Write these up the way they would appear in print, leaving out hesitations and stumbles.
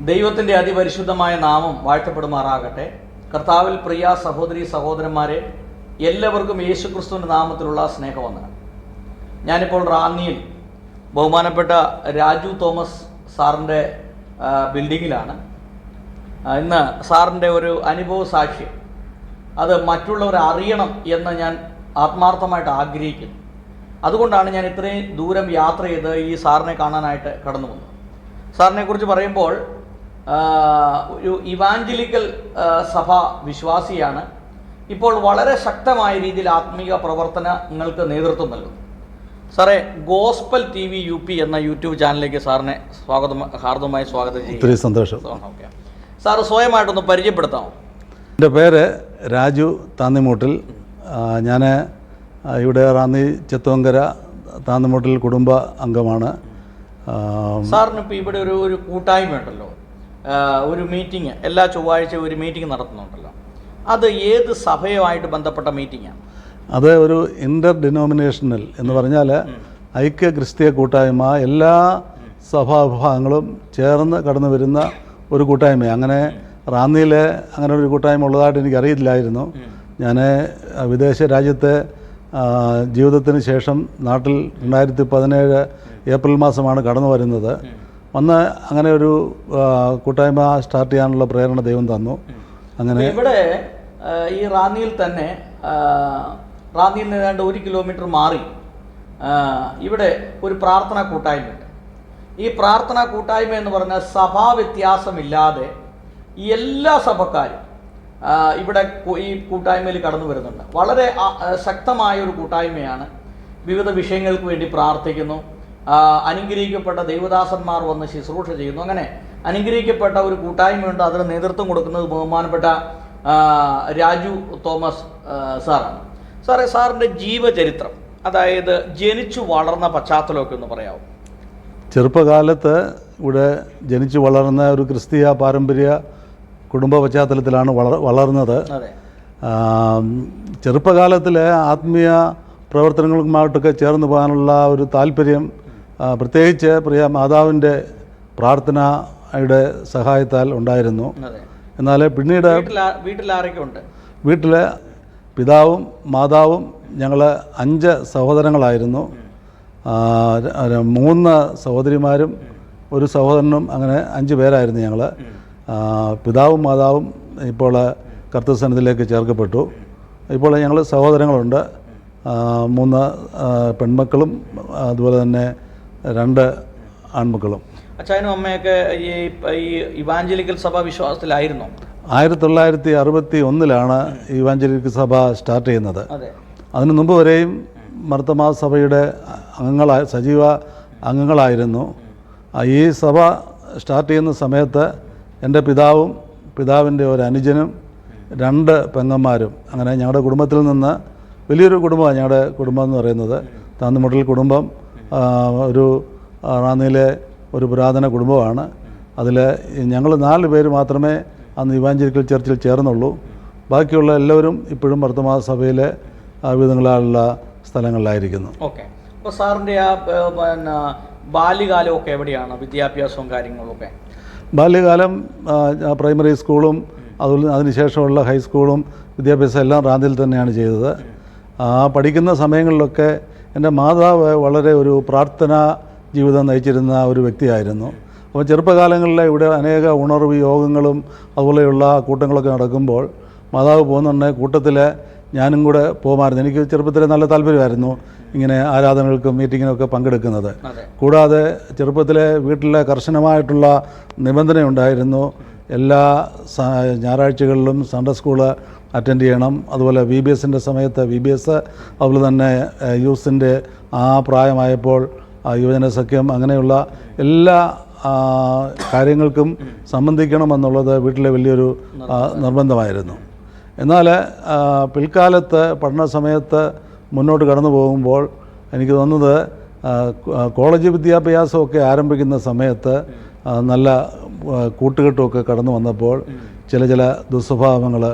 ദൈവത്തിൻ്റെ അതിപരിശുദ്ധമായ നാമം വാഴ്ത്തപ്പെടുമാറാകട്ടെ. കർത്താവിൽ പ്രിയ സഹോദരി സഹോദരന്മാരെ, എല്ലാവർക്കും യേശുക്രിസ്തുവിൻ്റെ നാമത്തിലുള്ള സ്നേഹവന്ദനം. ഞാനിപ്പോൾ റാന്നിയിൽ ബഹുമാനപ്പെട്ട രാജു തോമസ് സാറിൻ്റെ ബിൽഡിങ്ങിലാണ്. ഇന്ന് സാറിൻ്റെ ഒരു അനുഭവ സാക്ഷ്യം അത് മറ്റുള്ളവർ അറിയണം എന്ന് ഞാൻ ആത്മാർത്ഥമായിട്ട് ആഗ്രഹിക്കുന്നു. അതുകൊണ്ടാണ് ഞാൻ ഇത്രയും ദൂരം യാത്ര ചെയ്ത് ഈ സാറിനെ കാണാനായിട്ട് കടന്നു വന്നത്. സാറിനെക്കുറിച്ച് പറയുമ്പോൾ ഒരു ഇവാഞ്ചലിക്കൽ സഭ വിശ്വാസിയാണ്. ഇപ്പോൾ വളരെ ശക്തമായ രീതിയിൽ ആത്മീയ പ്രവർത്തനങ്ങൾക്ക് നേതൃത്വം നൽകുന്നു. സാറേ, ഗോസ്പൽ TV UP എന്ന യൂട്യൂബ് ചാനലിലേക്ക് സാറിനെ ഹാർദവമായി സ്വാഗതം ചെയ്യും. ഒത്തിരി സന്തോഷം. ഓക്കെ, സാറ് സ്വയമായിട്ടൊന്ന് പരിചയപ്പെടുത്താമോ? എൻ്റെ പേര് രാജു താന്നിമൂട്ടിൽ. ഞാൻ ഇവിടെ റാന്നി ചെത്തോങ്കര താന്നിമൂട്ടിൽ കുടുംബ അംഗമാണ്. സാറിന് ഇപ്പോൾ ഇവിടെ ഒരു കൂട്ടായ്മ ഉണ്ടല്ലോ, ഒരു മീറ്റിംഗ് എല്ലാ ചൊവ്വാഴ്ച ഒരു മീറ്റിംഗ് നടത്തുന്നുണ്ടല്ലോ, അത് ഏത് സഭയുമായിട്ട് ബന്ധപ്പെട്ട മീറ്റിംഗാണ്? അത് ഒരു ഇൻ്റർ ഡിനോമിനേഷണൽ എന്ന് പറഞ്ഞാൽ ഐക്യ ക്രിസ്തീയ കൂട്ടായ്മ, എല്ലാ സഭാവിഭാഗങ്ങളും ചേർന്ന് കടന്നു വരുന്ന ഒരു കൂട്ടായ്മ. അങ്ങനെ റാന്നിയിൽ അങ്ങനെ ഒരു കൂട്ടായ്മ ഉള്ളതായിട്ട് എനിക്കറിയില്ലായിരുന്നു. ഞാൻ വിദേശ രാജ്യത്തെ ജീവിതത്തിന് ശേഷം നാട്ടിൽ 2017 ഏപ്രിൽ മാസമാണ് കടന്നു വരുന്നത്. വന്ന് അങ്ങനെ ഒരു കൂട്ടായ്മ സ്റ്റാർട്ട് ചെയ്യാനുള്ള പ്രേരണ ദൈവം തന്നു. അങ്ങനെ ഇവിടെ ഈ റാന്നിയിൽ തന്നെ, റാന്നിയിൽ നിന്ന് ഏതാണ്ട് 1 കിലോമീറ്റർ മാറി ഇവിടെ ഒരു പ്രാർത്ഥനാ കൂട്ടായ്മയുണ്ട്. ഈ പ്രാർത്ഥനാ കൂട്ടായ്മ എന്ന് പറഞ്ഞാൽ സഭാ വ്യത്യാസമില്ലാതെ എല്ലാ സഭക്കാരും ഇവിടെ ഈ കൂട്ടായ്മയിൽ കടന്നു വരുന്നുണ്ട്. വളരെ ശക്തമായ ഒരു കൂട്ടായ്മയാണ്. വിവിധ വിഷയങ്ങൾക്ക് വേണ്ടി പ്രാർത്ഥിക്കുന്നു. അനുഗ്രഹിക്കപ്പെട്ട ദൈവദാസന്മാർ വന്ന് ശുശ്രൂഷ ചെയ്യുന്നു. അങ്ങനെ അനുഗ്രഹിക്കപ്പെട്ട ഒരു കൂട്ടായ്മയുണ്ട്. അതിന് നേതൃത്വം കൊടുക്കുന്നത് ബഹുമാനപ്പെട്ട രാജു തോമസ് സാറാണ്. സാറേ, സാറിൻ്റെ ജീവചരിത്രം, അതായത് ജനിച്ചു വളർന്ന പശ്ചാത്തലമൊക്കെ ഒന്ന് പറയാമോ? ചെറുപ്പകാലത്ത് ഇവിടെ ജനിച്ചു വളർന്ന ഒരു ക്രിസ്തീയ പാരമ്പര്യ കുടുംബ പശ്ചാത്തലത്തിലാണ് വളർന്നത്. ചെറുപ്പകാലത്തിലെ ആത്മീയ പ്രവർത്തനങ്ങളുമായിട്ടൊക്കെ ചേർന്ന് പോകാനുള്ള ഒരു താല്പര്യം പ്രത്യേകിച്ച് പ്രിയ മാതാവിൻ്റെ പ്രാർത്ഥനയുടെ സഹായത്താൽ ഉണ്ടായിരുന്നു. എന്നാൽ പിന്നീട് വീട്ടിലെ പിതാവും മാതാവും ഞങ്ങൾ 5 സഹോദരങ്ങളായിരുന്നു. 3 സഹോദരിമാരും ഒരു സഹോദരനും, അങ്ങനെ 5 പേരായിരുന്നു ഞങ്ങൾ. പിതാവും മാതാവും ഇപ്പോൾ കർത്തൃസന്നിധിയിലേക്ക് ചേർക്കപ്പെട്ടു. ഇപ്പോൾ ഞങ്ങൾ സഹോദരങ്ങളുണ്ട്. 3 പെൺമക്കളും അതുപോലെ തന്നെ 2 ആൺമക്കളും. അച്ഛനും അമ്മയൊക്കെ ഈ ഇവാഞ്ചലിക്കൽ സഭ വിശ്വാസത്തിലായിരുന്നു. 1961 ഇവാഞ്ചലിക്കൽ സഭ സ്റ്റാർട്ട് ചെയ്യുന്നത്. അതിനു മുമ്പ് വരെയും മർത്തമാ സഭയുടെ സജീവ അംഗങ്ങളായിരുന്നു. ഈ സഭ സ്റ്റാർട്ട് ചെയ്യുന്ന സമയത്ത് എൻ്റെ പിതാവും പിതാവിൻ്റെ ഒരു അനുജനും 2 പെങ്ങന്മാരും, അങ്ങനെ ഞങ്ങളുടെ കുടുംബത്തിൽ നിന്ന് വലിയൊരു കുടുംബമാണ് ഞങ്ങളുടെ കുടുംബം എന്ന് പറയുന്നത്. താന്നിമൂട്ടിൽ കുടുംബം ഒരു റാന്നിയിലെ ഒരു പുരാതന കുടുംബമാണ്. അതിൽ ഞങ്ങൾ 4 പേര് മാത്രമേ അന്ന് ഇവാഞ്ചലിക്കൽ ചർച്ചിൽ ചേർന്നുള്ളൂ. ബാക്കിയുള്ള എല്ലാവരും ഇപ്പോഴും വർത്തമാന സഭയിലെ വിധങ്ങളാലുള്ള സ്ഥലങ്ങളിലായിരിക്കുന്നു. ഓക്കെ, അപ്പോൾ സാറിൻ്റെ പിന്നെ ബാല്യകാലമൊക്കെ എവിടെയാണ്? വിദ്യാഭ്യാസവും കാര്യങ്ങളൊക്കെ? ബാല്യകാലം പ്രൈമറി സ്കൂളും അതുപോലെ അതിനുശേഷമുള്ള ഹൈസ്കൂളും വിദ്യാഭ്യാസം എല്ലാം റാന്നിയിൽ തന്നെയാണ് ചെയ്തത്. പഠിക്കുന്ന സമയങ്ങളിലൊക്കെ എൻ്റെ മാതാവ് വളരെ ഒരു പ്രാർത്ഥനാ ജീവിതം നയിച്ചിരുന്ന ഒരു വ്യക്തിയായിരുന്നു. അപ്പോൾ ചെറുപ്പകാലങ്ങളിൽ ഇവിടെ അനേക ഉണർവ് യോഗങ്ങളും അതുപോലെയുള്ള കൂട്ടങ്ങളൊക്കെ നടക്കുമ്പോൾ മാതാവ് പോകുന്നുണ്ട്. കൂട്ടത്തിൽ ഞാനും കൂടെ പോകുമായിരുന്നു. എനിക്ക് ചെറുപ്പത്തിൽ നല്ല താല്പര്യമായിരുന്നു ഇങ്ങനെ ആരാധനകൾക്കും മീറ്റിങ്ങിനൊക്കെ പങ്കെടുക്കുന്നത്. കൂടാതെ ചെറുപ്പത്തിലെ വീട്ടിലെ കർശനമായിട്ടുള്ള നിബന്ധനയുണ്ടായിരുന്നു. എല്ലാ ഞായറാഴ്ചകളിലും സൺഡേ സ്കൂള് അറ്റൻഡ് ചെയ്യണം. അതുപോലെ VBSൻ്റെ സമയത്ത് VBS, അതുപോലെ തന്നെ യൂത്തിൻ്റെ ആ പ്രായമായപ്പോൾ യുവജന സഖ്യം, അങ്ങനെയുള്ള എല്ലാ കാര്യങ്ങൾക്കും സംബന്ധിക്കണമെന്നുള്ളത് വീട്ടിലെ വലിയൊരു നിർബന്ധമായിരുന്നു. എന്നാൽ പിൽക്കാലത്ത് പഠന സമയത്ത് മുന്നോട്ട് കടന്നു പോകുമ്പോൾ എനിക്ക് തോന്നുന്നത് കോളേജ് വിദ്യാഭ്യാസമൊക്കെ ആരംഭിക്കുന്ന സമയത്ത് നല്ല കൂട്ടുകെട്ടുമൊക്കെ കടന്നു വന്നപ്പോൾ ചില ദുസ്വഭാവങ്ങൾ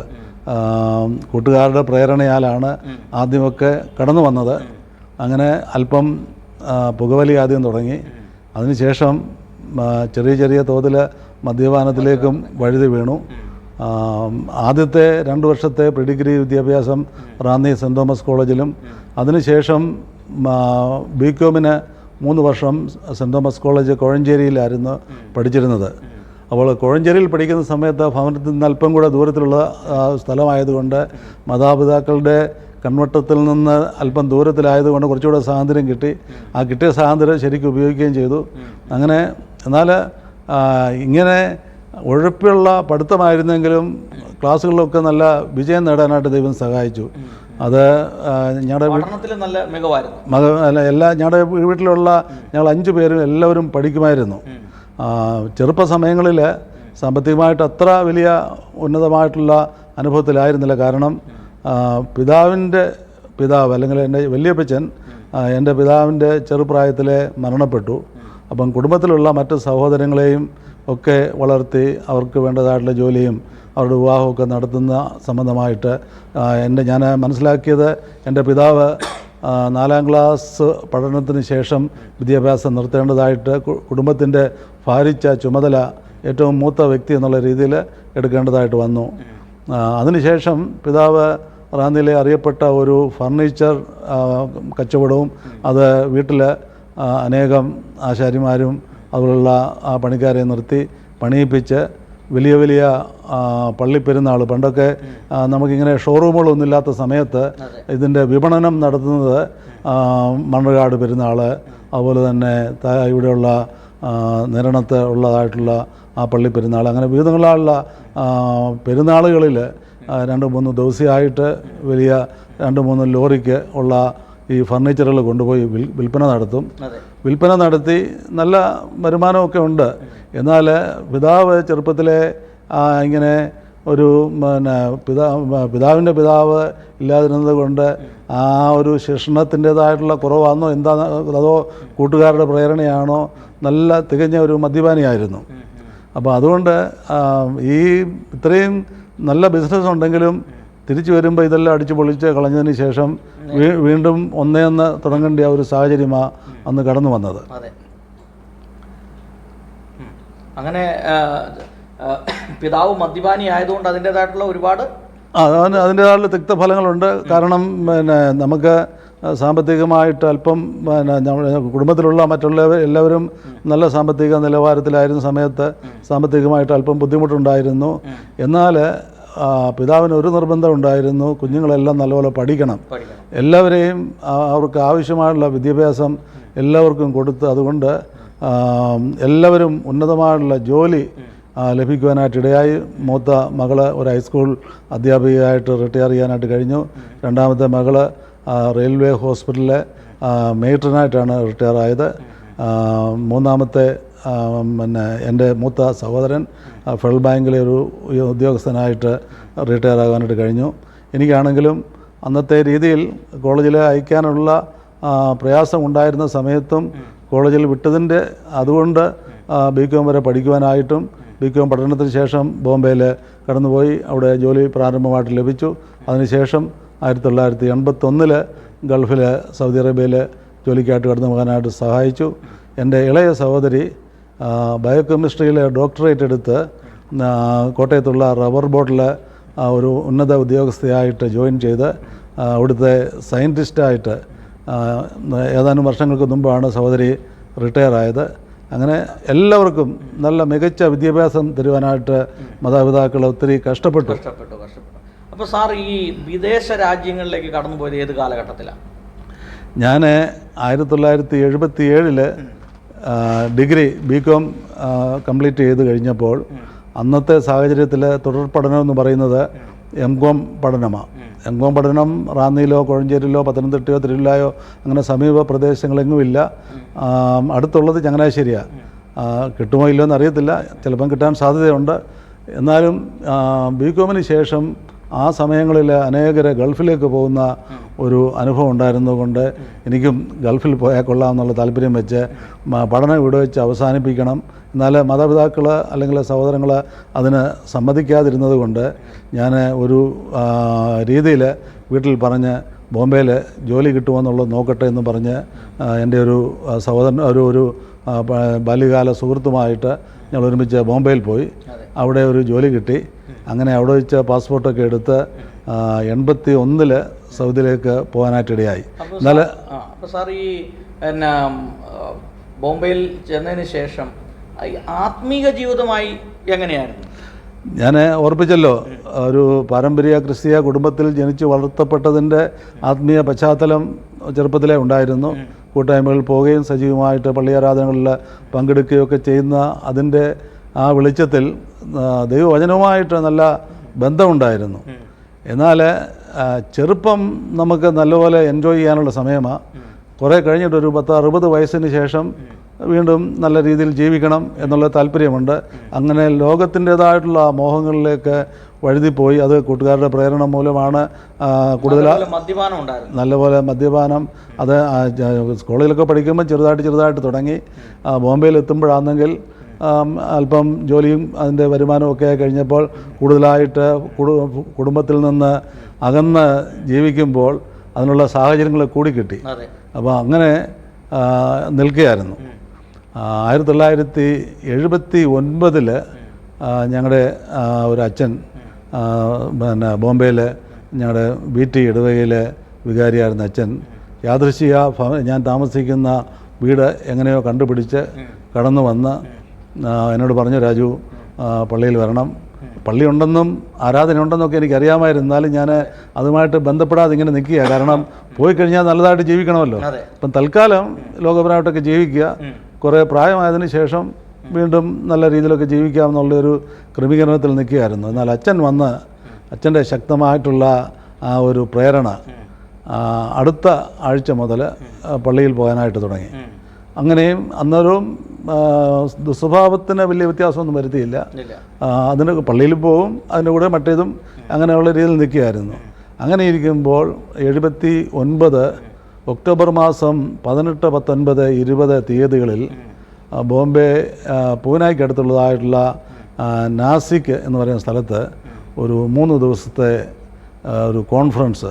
കൂട്ടുകാരുടെ പ്രേരണയാലാണ് ആദ്യമൊക്കെ കടന്നു വന്നത്. അങ്ങനെ അല്പം പുകവലി ആദ്യം തുടങ്ങി. അതിനുശേഷം ചെറിയ തോതിൽ മദ്യപാനത്തിലേക്കും വഴുതി വീണു. ആദ്യത്തെ 2 വർഷത്തെ പ്രീഡിഗ്രി വിദ്യാഭ്യാസം റാന്നി സെൻറ് തോമസ് കോളേജിലും അതിനുശേഷം ബികോമിന് 3 വർഷം സെൻറ് തോമസ് കോളേജ് കോഴഞ്ചേരിയിലായിരുന്നു പഠിച്ചിരുന്നത്. അപ്പോൾ കോഴഞ്ചേരിയിൽ പഠിക്കുന്ന സമയത്ത് ഭവനത്തിൽ നിന്ന് അല്പം കൂടെ ദൂരത്തിലുള്ള സ്ഥലമായതുകൊണ്ട് മാതാപിതാക്കളുടെ കൺവട്ടത്തിൽ നിന്ന് അല്പം ദൂരത്തിലായതുകൊണ്ട് കുറച്ചുകൂടെ സ്വാതന്ത്ര്യം കിട്ടി. ആ കിട്ടിയ സ്വാതന്ത്ര്യം ശരിക്കും ഉപയോഗിക്കുകയും ചെയ്തു. അങ്ങനെ എന്നാൽ ഇങ്ങനെ ഉഴപ്പുള്ള പഠിത്തമായിരുന്നെങ്കിലും ക്ലാസ്സുകളിലൊക്കെ നല്ല വിജയം നേടാനായിട്ട് ദൈവം സഹായിച്ചു. അത് ഞങ്ങളുടെ നല്ല മികവായിരുന്നു. ഞങ്ങളുടെ വീട്ടിലുള്ള ഞങ്ങൾ 5 പേരും എല്ലാവരും പഠിക്കുമായിരുന്നു. ചെറുപ്പ സമയങ്ങളിൽ സാമ്പത്തികമായിട്ട് അത്ര വലിയ ഉന്നതമായിട്ടുള്ള അനുഭവത്തിലായിരുന്നില്ല. കാരണം പിതാവിൻ്റെ പിതാവ് അല്ലെങ്കിൽ എൻ്റെ വലിയപ്പച്ചൻ എൻ്റെ പിതാവിൻ്റെ ചെറുപ്രായത്തിലെ മരണപ്പെട്ടു. അപ്പം കുടുംബത്തിലുള്ള മറ്റ് സഹോദരങ്ങളെയും ഒക്കെ വളർത്തി അവർക്ക് വേണ്ടതായിട്ടുള്ള ജോലിയും അവരുടെ വിവാഹമൊക്കെ നടത്തുന്ന സംബന്ധമായിട്ട് ഞാൻ മനസ്സിലാക്കിയത് എൻ്റെ പിതാവ് 4ാം ക്ലാസ് പഠനത്തിന് ശേഷം വിദ്യാഭ്യാസം നിർത്തേണ്ടതായിട്ട് കുടുംബത്തിൻ്റെ ഭാരിച്ച ചുമതല ഏറ്റവും മൂത്ത വ്യക്തി എന്നുള്ള രീതിയിൽ എടുക്കേണ്ടതായിട്ട് വന്നു. അതിനുശേഷം പിതാവ് റാന്നിയിലെ അറിയപ്പെട്ട ഒരു ഫർണിച്ചർ കച്ചവടവും അത് വീട്ടിൽ അനേകം ആശാരിമാരും അതുപോലുള്ള പണിക്കാരെ നിർത്തി പണിയിപ്പിച്ച് വലിയ വലിയ പള്ളിപ്പെരുന്നാൾ പണ്ടൊക്കെ നമുക്കിങ്ങനെ ഷോറൂമുകളൊന്നും ഇല്ലാത്ത സമയത്ത് ഇതിൻ്റെ വിപണനം നടത്തുന്നത് മണ്ണുകാട് പെരുന്നാൾ, അതുപോലെ തന്നെ ഇവിടെയുള്ള നിരണത്ത് ഉള്ളതായിട്ടുള്ള ആ പള്ളിപ്പെരുന്നാൾ, അങ്ങനെ വിവിധങ്ങളായുള്ള പെരുന്നാളുകളിൽ 2-3 ദിവസമായിട്ട് വലിയ 2-3 ലോറിക്ക് ഉള്ള ഈ ഫർണിച്ചറുകൾ കൊണ്ടുപോയി വിൽപ്പന നടത്തും. വിൽപ്പന നടത്തി നല്ല വരുമാനമൊക്കെ ഉണ്ട്. എന്നാൽ പിതാവ് ചെറുപ്പത്തിലെ ഇങ്ങനെ ഒരു പിതാവിൻ്റെ പിതാവ് ഇല്ലാതിരുന്നത് കൊണ്ട് ആ ഒരു ശിക്ഷണത്തിൻ്റേതായിട്ടുള്ള കുറവാണോ എന്താ, അതോ കൂട്ടുകാരുടെ പ്രേരണയാണോ, നല്ല തികഞ്ഞ ഒരു മദ്യപാനിയായിരുന്നു. അപ്പോൾ അതുകൊണ്ട് ഈ ഇത്രയും നല്ല ബിസിനസ് ഉണ്ടെങ്കിലും തിരിച്ചു വരുമ്പോൾ ഇതെല്ലാം അടിച്ചു പൊളിച്ച് കളഞ്ഞതിന് ശേഷം വീണ്ടും ഒന്നേന്ന് തുടങ്ങേണ്ട ആ ഒരു സാഹചര്യമാണ് അന്ന് കടന്നു വന്നത്. അങ്ങനെ പിതാവ് മദ്യപാനി ആയതുകൊണ്ട് അതിൻ്റേതായിട്ടുള്ള ഒരുപാട് അതിൻ്റേതായിട്ടുള്ള തിക്തഫലങ്ങളുണ്ട്. കാരണം നമുക്ക് സാമ്പത്തികമായിട്ട് അല്പം കുടുംബത്തിലുള്ള മറ്റുള്ളവർ എല്ലാവരും നല്ല സാമ്പത്തിക നിലവാരത്തിലായിരുന്ന സമയത്ത് സാമ്പത്തികമായിട്ട് അല്പം ബുദ്ധിമുട്ടുണ്ടായിരുന്നു. എന്നാൽ പിതാവിന് ഒരു നിർബന്ധം ഉണ്ടായിരുന്നു, കുഞ്ഞുങ്ങളെല്ലാം നല്ലപോലെ പഠിക്കണം, എല്ലാവരെയും അവർക്ക് ആവശ്യമായുള്ള വിദ്യാഭ്യാസം എല്ലാവർക്കും കൊടുത്ത് അതുകൊണ്ട് എല്ലാവരും ഉന്നതമായുള്ള ജോലി ലഭിക്കുവാനായിട്ടിടയായി. മൂത്ത മകള് ഒരു ഹൈസ്കൂൾ അധ്യാപികയായിട്ട് റിട്ടയർ ചെയ്യാനായിട്ട് കഴിഞ്ഞു. രണ്ടാമത്തെ മകള് റെയിൽവേ ഹോസ്പിറ്റലിലെ മെയ്ട്രനായിട്ടാണ് റിട്ടയർ ആയത്. മൂന്നാമത്തെ എൻ്റെ മൂത്ത സഹോദരൻ ഫെഡറൽ ബാങ്കിലെ ഒരു ഉദ്യോഗസ്ഥനായിട്ട് റിട്ടയർ ആകാനായിട്ട് കഴിഞ്ഞു. എനിക്കാണെങ്കിലും അന്നത്തെ രീതിയിൽ കോളേജിൽ അയക്കാനുള്ള പ്രയാസം ഉണ്ടായിരുന്ന സമയത്തും കോളേജിൽ വിട്ടതിൻ്റെ അതുകൊണ്ട് ബികോം വരെ പഠിക്കുവാനായിട്ടും ബികോം പഠനത്തിന് ശേഷം ബോംബെയിൽ കടന്നുപോയി അവിടെ ജോലി പ്രാരംഭമായിട്ട് ലഭിച്ചു. അതിനുശേഷം 1981 ഗൾഫിൽ സൗദി അറേബ്യയിൽ ജോലിക്കായിട്ട് കടന്നു പോകാനായിട്ട് സഹായിച്ചു. എൻ്റെ ഇളയ സഹോദരി ബയോകെമിസ്ട്രിയിലെ ഡോക്ടറേറ്റ് എടുത്ത് കോട്ടയത്തുള്ള റബ്ബർ ബോർഡിൽ ഒരു ഉന്നത ഉദ്യോഗസ്ഥയായിട്ട് ജോയിൻ ചെയ്ത് അവിടുത്തെ സയൻറ്റിസ്റ്റായിട്ട് ഏതാനും വർഷങ്ങൾക്ക് മുമ്പാണ് സഹോദരി റിട്ടയർ ആയത്. അങ്ങനെ എല്ലാവർക്കും നല്ല മികച്ച വിദ്യാഭ്യാസം തരുവാനായിട്ട് മാതാപിതാക്കൾ ഒത്തിരി കഷ്ടപ്പെട്ടു. അപ്പോൾ സാർ ഈ വിദേശ രാജ്യങ്ങളിലേക്ക് കടന്നുപോയത് ഏത് കാലഘട്ടത്തിലാണ്? ഞാൻ 1977 ഡിഗ്രി ബികോം കംപ്ലീറ്റ് ചെയ്ത് കഴിഞ്ഞപ്പോൾ അന്നത്തെ സാഹചര്യത്തിൽ തുടർ പഠനം എന്ന് പറയുന്നത് എംകോം പഠനമാണ്. എംകോം പഠനം റാന്നിയിലോ കോഴഞ്ചേരിയിലോ പത്തനംതിട്ടയോ തിരുവല്ലയോ അങ്ങനെ സമീപ പ്രദേശങ്ങളെങ്ങുമില്ല. അടുത്തുള്ളത് ചങ്ങനാശ്ശേരിയാണ്. കിട്ടുമോ ഇല്ലയോ എന്നറിയത്തില്ല, ചിലപ്പം കിട്ടാൻ സാധ്യതയുണ്ട്. എന്നാലും ബികോമിന് ശേഷം ആ സമയങ്ങളിൽ അനേകരെ ഗൾഫിലേക്ക് പോകുന്ന ഒരു അനുഭവം ഉണ്ടായിരുന്നതുകൊണ്ട് എനിക്കും ഗൾഫിൽ പോയാൽ കൊള്ളാമെന്നുള്ള താല്പര്യം വെച്ച് പഠനം ഇവിടെ വെച്ച് അവസാനിപ്പിക്കണം. എന്നാൽ മാതാപിതാക്കൾ അല്ലെങ്കിൽ സഹോദരങ്ങൾ അതിന് സമ്മതിക്കാതിരുന്നത് കൊണ്ട് ഞാൻ ഒരു രീതിയിൽ വീട്ടിൽ പറഞ്ഞ് ബോംബെയിൽ ജോലി കിട്ടുമെന്നുള്ളത് നോക്കട്ടെ എന്ന് പറഞ്ഞ് എൻ്റെ ഒരു സഹോദരൻ ഒരു ബാല്യകാല സുഹൃത്തുമായിട്ട് ഞങ്ങൾ ഒരുമിച്ച് ബോംബെയിൽ പോയി. അവിടെ ഒരു ജോലി കിട്ടി. അങ്ങനെ അവിടെ വെച്ച് പാസ്പോർട്ടൊക്കെ എടുത്ത് 81 സൗദിയിലേക്ക് പോകാനായിട്ടിടയായി. എന്നാലും അപ്പോൾ സാർ ഈ പിന്നെ ബോംബെയിൽ ചെന്നതിന് ശേഷം ആത്മീക ജീവിതമായി എങ്ങനെയായിരുന്നു? ഞാൻ ഓർപ്പിച്ചല്ലോ, ഒരു പാരമ്പര്യ ക്രിസ്തീയ കുടുംബത്തിൽ ജനിച്ചു വളർത്തപ്പെട്ടതിൻ്റെ ആത്മീയ പശ്ചാത്തലം ചെറുപ്പത്തിലേ ഉണ്ടായിരുന്നു. കൂട്ടായ്മകളിൽ പോവുകയും സജീവമായിട്ട് പള്ളിയാരാധനകളിൽ പങ്കെടുക്കുകയൊക്കെ ചെയ്യുന്ന അതിൻ്റെ ആ വെളിച്ചത്തിൽ ദൈവവചനവുമായിട്ട് നല്ല ബന്ധമുണ്ടായിരുന്നു. എന്നാൽ ചെറുപ്പം നമുക്ക് നല്ലപോലെ എൻജോയ് ചെയ്യാനുള്ള സമയമാണ്. കുറേ കഴിഞ്ഞിട്ടൊരു 10-60 വയസ്സിന് ശേഷം വീണ്ടും നല്ല രീതിയിൽ ജീവിക്കണം എന്നുള്ള താല്പര്യമുണ്ട്. അങ്ങനെ ലോകത്തിൻ്റേതായിട്ടുള്ള മോഹങ്ങളിലേക്ക് വഴുതിപ്പോയി. അത് കൂട്ടുകാരുടെ പ്രേരണ മൂലമാണ്. കൂടുതൽ നല്ലപോലെ മദ്യപാനം അത് കോളേജിലൊക്കെ പഠിക്കുമ്പോൾ ചെറുതായിട്ട് തുടങ്ങി. ബോംബെയിൽ എത്തുമ്പോഴാണെങ്കിൽ അല്പം ജോലിയും അതിൻ്റെ വരുമാനവും ഒക്കെ കഴിഞ്ഞപ്പോൾ കൂടുതലായിട്ട് കുടുംബത്തിൽ നിന്ന് അകന്ന് ജീവിക്കുമ്പോൾ അതിനുള്ള സാഹചര്യങ്ങൾ കൂടിക്കിട്ടി. അപ്പോൾ അങ്ങനെ നിൽക്കുകയായിരുന്നു. 1979 ഞങ്ങളുടെ ഒരു അച്ഛൻ പിന്നെ ബോംബെയിൽ ഞങ്ങളുടെ BT ഇടവകയിലെ വികാരിയായിരുന്ന അച്ഛൻ യാദൃശ്ചിക ഞാൻ താമസിക്കുന്ന വീട് എങ്ങനെയോ കണ്ടുപിടിച്ച് കടന്നു വന്ന് എന്നോട് പറഞ്ഞു, രാജു പള്ളിയിൽ വരണം. പള്ളിയുണ്ടെന്നും ആരാധനയുണ്ടെന്നൊക്കെ എനിക്കറിയാമായിരുന്നു. എന്നാലും ഞാൻ അതുമായിട്ട് ബന്ധപ്പെടാതെ ഇങ്ങനെ നിൽക്കുക. കാരണം പോയി കഴിഞ്ഞാൽ നല്ലതായിട്ട് ജീവിക്കണമല്ലോ. അപ്പം തൽക്കാലം ലോകപരമായിട്ടൊക്കെ ജീവിക്കുക, കുറേ പ്രായമായതിനു ശേഷം വീണ്ടും നല്ല രീതിയിലൊക്കെ ജീവിക്കാമെന്നുള്ളൊരു ക്രമീകരണത്തിൽ നിൽക്കുകയായിരുന്നു. എന്നാൽ അച്ഛൻ വന്ന് അച്ഛൻ്റെ ശക്തമായിട്ടുള്ള ആ ഒരു പ്രേരണ അടുത്ത ആഴ്ച മുതൽ പള്ളിയിൽ പോകാനായിട്ട് തുടങ്ങി. അങ്ങനെയും അന്നേരവും സ്വഭാവത്തിന് വലിയ വ്യത്യാസമൊന്നും വരുത്തിയില്ല. അതിന് പള്ളിയിൽ പോകും, അതിൻ്റെ കൂടെ മറ്റേതും അങ്ങനെയുള്ള രീതിയിൽ നിൽക്കുകയായിരുന്നു. അങ്ങനെ ഇരിക്കുമ്പോൾ 79 ഒക്ടോബർ മാസം 18, 19, 20 തീയതികളിൽ ബോംബെ പൂനായ്ക്കടുത്തുള്ളതായിട്ടുള്ള നാസിക് എന്ന് പറയുന്ന സ്ഥലത്ത് ഒരു 3 ദിവസത്തെ ഒരു കോൺഫറൻസ്,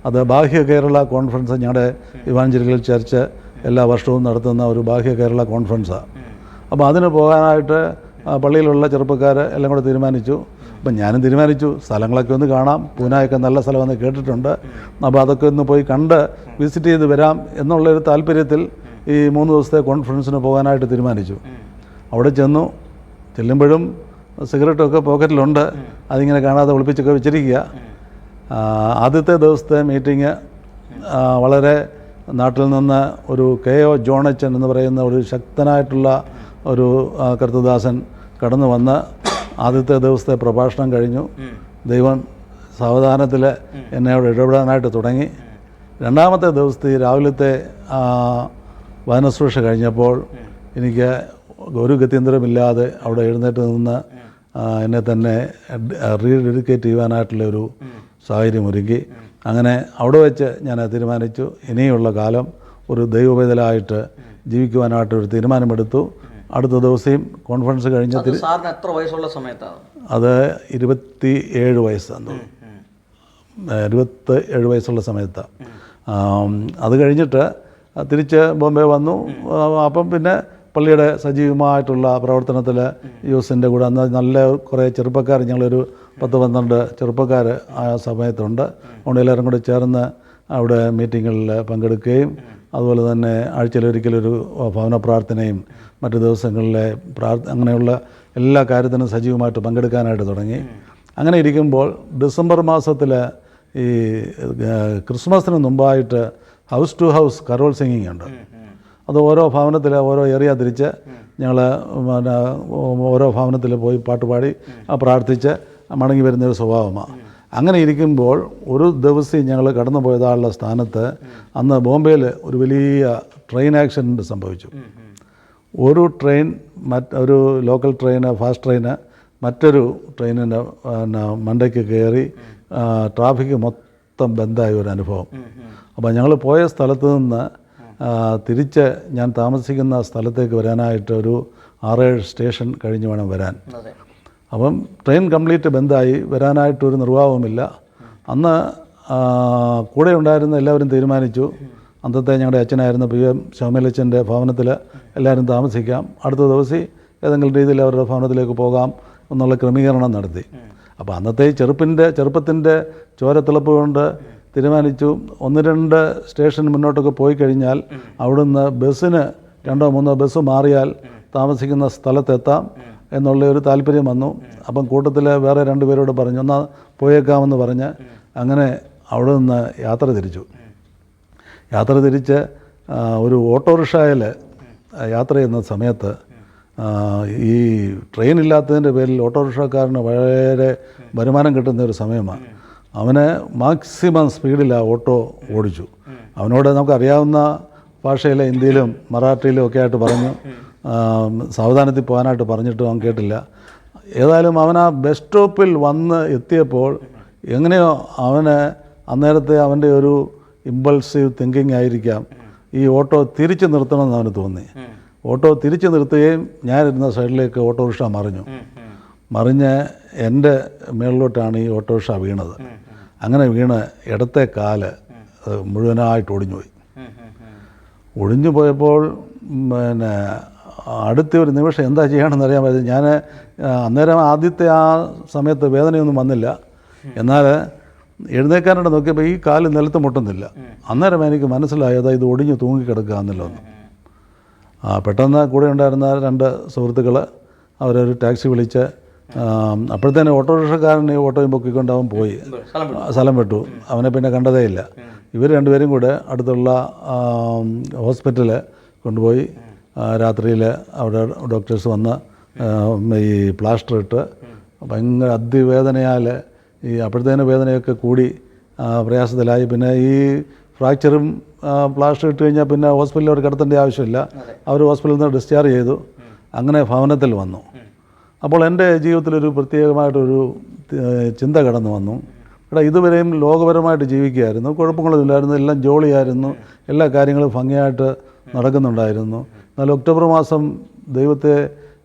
അത് ബാഹ്യ കേരള കോൺഫറൻസ്, ഞങ്ങളുടെ ഇവാഞ്ചലിക്കൽ ചർച്ച് എല്ലാ വർഷവും നടത്തുന്ന ഒരു ബാഹ്യ കേരള കോൺഫറൻസാണ്. അപ്പോൾ അതിന് പോകാനായിട്ട് പള്ളിയിലുള്ള ചെറുപ്പക്കാർ എല്ലാം കൂടെ തീരുമാനിച്ചു. അപ്പം ഞാനും തീരുമാനിച്ചു, സ്ഥലങ്ങളൊക്കെ ഒന്ന് കാണാം, പൂനായൊക്കെ നല്ല സ്ഥലമെന്ന് കേട്ടിട്ടുണ്ട്, അപ്പോൾ അതൊക്കെ ഒന്ന് പോയി കണ്ട് വിസിറ്റ് ചെയ്ത് വരാം എന്നുള്ളൊരു താല്പര്യത്തിൽ ഈ 3 ദിവസത്തെ കോൺഫറൻസിന് പോകാനായിട്ട് തീരുമാനിച്ചു. അവിടെ ചെല്ലുമ്പോഴും സിഗരറ്റൊക്കെ പോക്കറ്റിലുണ്ട്, അതിങ്ങനെ കാണാതെ ഒളിപ്പിച്ചൊക്കെ വെച്ചിരിക്കുക. ആദ്യത്തെ ദിവസത്തെ മീറ്റിംഗ് വളരെ നാട്ടിൽ നിന്ന് ഒരു KO ജോണച്ചൻ എന്ന് പറയുന്ന ഒരു ശക്തനായിട്ടുള്ള ഒരു കർത്തദാസൻ കടന്നു വന്ന് ആദ്യത്തെ ദിവസത്തെ പ്രഭാഷണം കഴിഞ്ഞു. ദൈവം സാവധാനത്തിൽ എന്നെ അവിടെ ഇടപെടാനായിട്ട് തുടങ്ങി. രണ്ടാമത്തെ ദിവസത്തെ രാവിലത്തെ വചനശുശ്രൂഷ കഴിഞ്ഞപ്പോൾ എനിക്ക് ഒരു ഗത്യന്തരമില്ലാതെ അവിടെ എഴുന്നേറ്റ് നിന്ന് എന്നെ തന്നെ റീഡെഡിക്കേറ്റ് ചെയ്യുവാനായിട്ടുള്ളൊരു സാഹചര്യം ഒരുക്കി. അങ്ങനെ അവിടെ വെച്ച് ഞാൻ തീരുമാനിച്ചു, ഇനിയുള്ള കാലം ഒരു ദൈവവേദലായിട്ട് ജീവിക്കുവാനായിട്ടൊരു തീരുമാനമെടുത്തു. അടുത്ത ദിവസം കോൺഫറൻസ് കഴിഞ്ഞ സാറിന് എത്ര വയസ്സുള്ള സമയത്താണ്? അത് 27 വയസ്സാണ്, 27 വയസ്സുള്ള സമയത്താണ്. അത് കഴിഞ്ഞിട്ട് തിരിച്ച് ബോംബെ വന്നു. അപ്പം പിന്നെ പള്ളിയുടെ സജീവമായിട്ടുള്ള പ്രവർത്തനത്തിൽ യൂസിൻ്റെ കൂടെ അന്ന് നല്ല കുറേ ചെറുപ്പക്കാർ, ഞങ്ങളൊരു 10-12 ചെറുപ്പക്കാർ ആ സമയത്തുണ്ട്. അതുകൊണ്ട് എല്ലാവരും കൂടെ ചേർന്ന് അവിടെ മീറ്റിങ്ങുകളിൽ പങ്കെടുക്കുകയും അതുപോലെ തന്നെ ആഴ്ചയിലൊരിക്കലൊരു ഭവന പ്രാർത്ഥനയും മറ്റു ദിവസങ്ങളിലെ അങ്ങനെയുള്ള എല്ലാ കാര്യത്തിനും സജീവമായിട്ട് പങ്കെടുക്കാനായിട്ട് തുടങ്ങി. അങ്ങനെ ഇരിക്കുമ്പോൾ ഡിസംബർ മാസത്തിൽ ഈ ക്രിസ്മസിന് മുമ്പായിട്ട് house to house carol singing ഉണ്ട്. അത് ഓരോ ഭവനത്തിൽ ഓരോ ഏരിയ തിരിച്ച് ഞങ്ങൾ ഓരോ ഭവനത്തിൽ പോയി പാട്ടുപാടി പ്രാർത്ഥിച്ച് മടങ്ങി വരുന്നൊരു സ്വഭാവമാണ്. അങ്ങനെ ഇരിക്കുമ്പോൾ ഒരു ദിവസം ഞങ്ങൾ കടന്നു പോയതാളുടെ സ്ഥാനത്ത് അന്ന് ബോംബെയിൽ ഒരു വലിയ ട്രെയിൻ ആക്സിഡൻറ്റ് സംഭവിച്ചു. ഒരു ട്രെയിൻ ഒരു ലോക്കൽ ട്രെയിന്, ഫാസ്റ്റ് ട്രെയിന് മറ്റൊരു ട്രെയിനിൻ്റെ മണ്ടയ്ക്ക് കയറി ട്രാഫിക് മൊത്തം ബന്ധായ ഒരു അനുഭവം. അപ്പോൾ ഞങ്ങൾ പോയ സ്ഥലത്ത് നിന്ന് തിരിച്ച് ഞാൻ താമസിക്കുന്ന സ്ഥലത്തേക്ക് വരാനായിട്ട് ഒരു 6-7 സ്റ്റേഷൻ കഴിഞ്ഞ് വേണം വരാൻ. അപ്പം ട്രെയിൻ കംപ്ലീറ്റ് ബന്ധായി, വരാനായിട്ടൊരു നിർവാഹവുമില്ല. അന്ന് കൂടെ ഉണ്ടായിരുന്ന എല്ലാവരും തീരുമാനിച്ചു, അന്നത്തെ ഞങ്ങളുടെ അച്ഛനായിരുന്ന PM ശൗമ്യലച്ഛൻ്റെ ഭവനത്തിൽ എല്ലാവരും താമസിക്കാം, അടുത്ത ദിവസം ഏതെങ്കിലും രീതിയിൽ അവരുടെ ഭവനത്തിലേക്ക് പോകാം എന്നുള്ള ക്രമീകരണം നടത്തി. അപ്പോൾ അന്നത്തെ ചെറുപ്പത്തിൻ്റെ ചോരത്തിളപ്പ് കൊണ്ട് തീരുമാനിച്ചു, 1-2 സ്റ്റേഷൻ മുന്നോട്ടൊക്കെ പോയി കഴിഞ്ഞാൽ അവിടുന്ന് ബസ്സിന് 2-3 ബസ് മാറിയാൽ താമസിക്കുന്ന സ്ഥലത്തെത്താം എന്നുള്ളൊരു താല്പര്യം വന്നു. അപ്പം കൂട്ടത്തിൽ വേറെ 2 പേരോട് പറഞ്ഞു, എന്നാൽ പോയേക്കാമെന്ന് പറഞ്ഞ് അങ്ങനെ അവിടെ നിന്ന് യാത്ര തിരിച്ച് ഒരു ഓട്ടോറിക്ഷയിൽ യാത്ര ചെയ്യുന്ന സമയത്ത് ഈ ട്രെയിൻ ഇല്ലാത്തതിൻ്റെ പേരിൽ ഓട്ടോറിക്ഷക്കാരന് വളരെ വരുമാനം കിട്ടുന്ന ഒരു സമയമാണ്. അവന് മാക്സിമം സ്പീഡിൽ ആ ഓട്ടോ ഓടിച്ചു. അവനോട് നമുക്കറിയാവുന്ന ഭാഷയിൽ ഹിന്ദിയിലും മറാഠിയിലും ഒക്കെ ആയിട്ട് പറഞ്ഞു, സാവധാനത്തിൽ പോകാനായിട്ട് പറഞ്ഞിട്ടും അവൻ കേട്ടില്ല. ഏതായാലും അവൻ ആ ബസ് സ്റ്റോപ്പിൽ വന്ന് എത്തിയപ്പോൾ എങ്ങനെയോ അന്നേരത്തെ അവൻ്റെ ഒരു ഇമ്പൾസീവ് തിങ്കിങ് ആയിരിക്കാം, ഈ ഓട്ടോ തിരിച്ച് നിർത്തണമെന്ന് അവന് തോന്നി. ഓട്ടോ തിരിച്ച് നിർത്തുകയും ഞാനിരുന്ന സൈഡിലേക്ക് ഓട്ടോറിക്ഷ മറിഞ്ഞ് എൻ്റെ മേളിലോട്ടാണ് ഈ ഓട്ടോറിക്ഷ വീണത്. അങ്ങനെ വീണ് ഇടത്തെ കാല് മുഴുവനായിട്ട് ഒടിഞ്ഞു പോയപ്പോൾ പിന്നെ അടുത്ത ഒരു നിമിഷം എന്താ ചെയ്യണമെന്ന് അറിയാൻ പറ്റില്ല. ഞാൻ അന്നേരം ആദ്യത്തെ ആ സമയത്ത് വേദനയൊന്നും വന്നില്ല. എന്നാൽ എഴുന്നേക്കാനായിട്ട് നോക്കിയപ്പോൾ ഈ കാല് നിലത്ത് മുട്ടുന്നില്ല. അന്നേരം എനിക്ക് മനസ്സിലായത് ഇത് ഒടിഞ്ഞ് തൂങ്ങിക്കിടക്കുക എന്നല്ലോ. പെട്ടെന്ന് കൂടെ ഉണ്ടായിരുന്ന 2 സുഹൃത്തുക്കൾ അവരൊരു ടാക്സി വിളിച്ച് അപ്പോഴത്തേന് ഓട്ടോറിക്ഷക്കാരൻ ഓട്ടോയും പൊക്കിക്കൊണ്ട് അവൻ പോയി, സ്ഥലം വിട്ടു. അവനെ പിന്നെ കണ്ടതേയില്ല. ഇവർ 2 പേരും കൂടെ അടുത്തുള്ള ഹോസ്പിറ്റലിൽ കൊണ്ടുപോയി. രാത്രിയിൽ അവിടെ ഡോക്ടേഴ്സ് വന്ന് ഈ പ്ലാസ്റ്റർ ഇട്ട് ഭയങ്കര അതിവേദനയാൽ അപ്പോഴത്തേന് വേദനയൊക്കെ കൂടി പ്രയാസത്തിലായി. പിന്നെ ഈ ഫ്രാക്ചറും പ്ലാസ്റ്റർ ഇട്ട് കഴിഞ്ഞാൽ പിന്നെ ഹോസ്പിറ്റലിൽ അവർ കിടത്തേണ്ട ആവശ്യമില്ല. അവർ ഹോസ്പിറ്റലിൽ നിന്ന് ഡിസ്ചാർജ് ചെയ്തു. അങ്ങനെ ഭവനത്തിൽ വന്നു. അപ്പോൾ എൻ്റെ ജീവിതത്തിലൊരു പ്രത്യേകമായിട്ടൊരു ചിന്ത കടന്നു വന്നു. ഇതുവരെയും ലോകപരമായിട്ട് ജീവിക്കുകയായിരുന്നു, കുഴപ്പങ്ങളൊന്നുമില്ലായിരുന്നു, എല്ലാം ജോളിയായിരുന്നു, എല്ലാ കാര്യങ്ങളും ഭംഗിയായിട്ട് നടക്കുന്നുണ്ടായിരുന്നു. എന്നാൽ ഒക്ടോബർ മാസം ദൈവത്തെ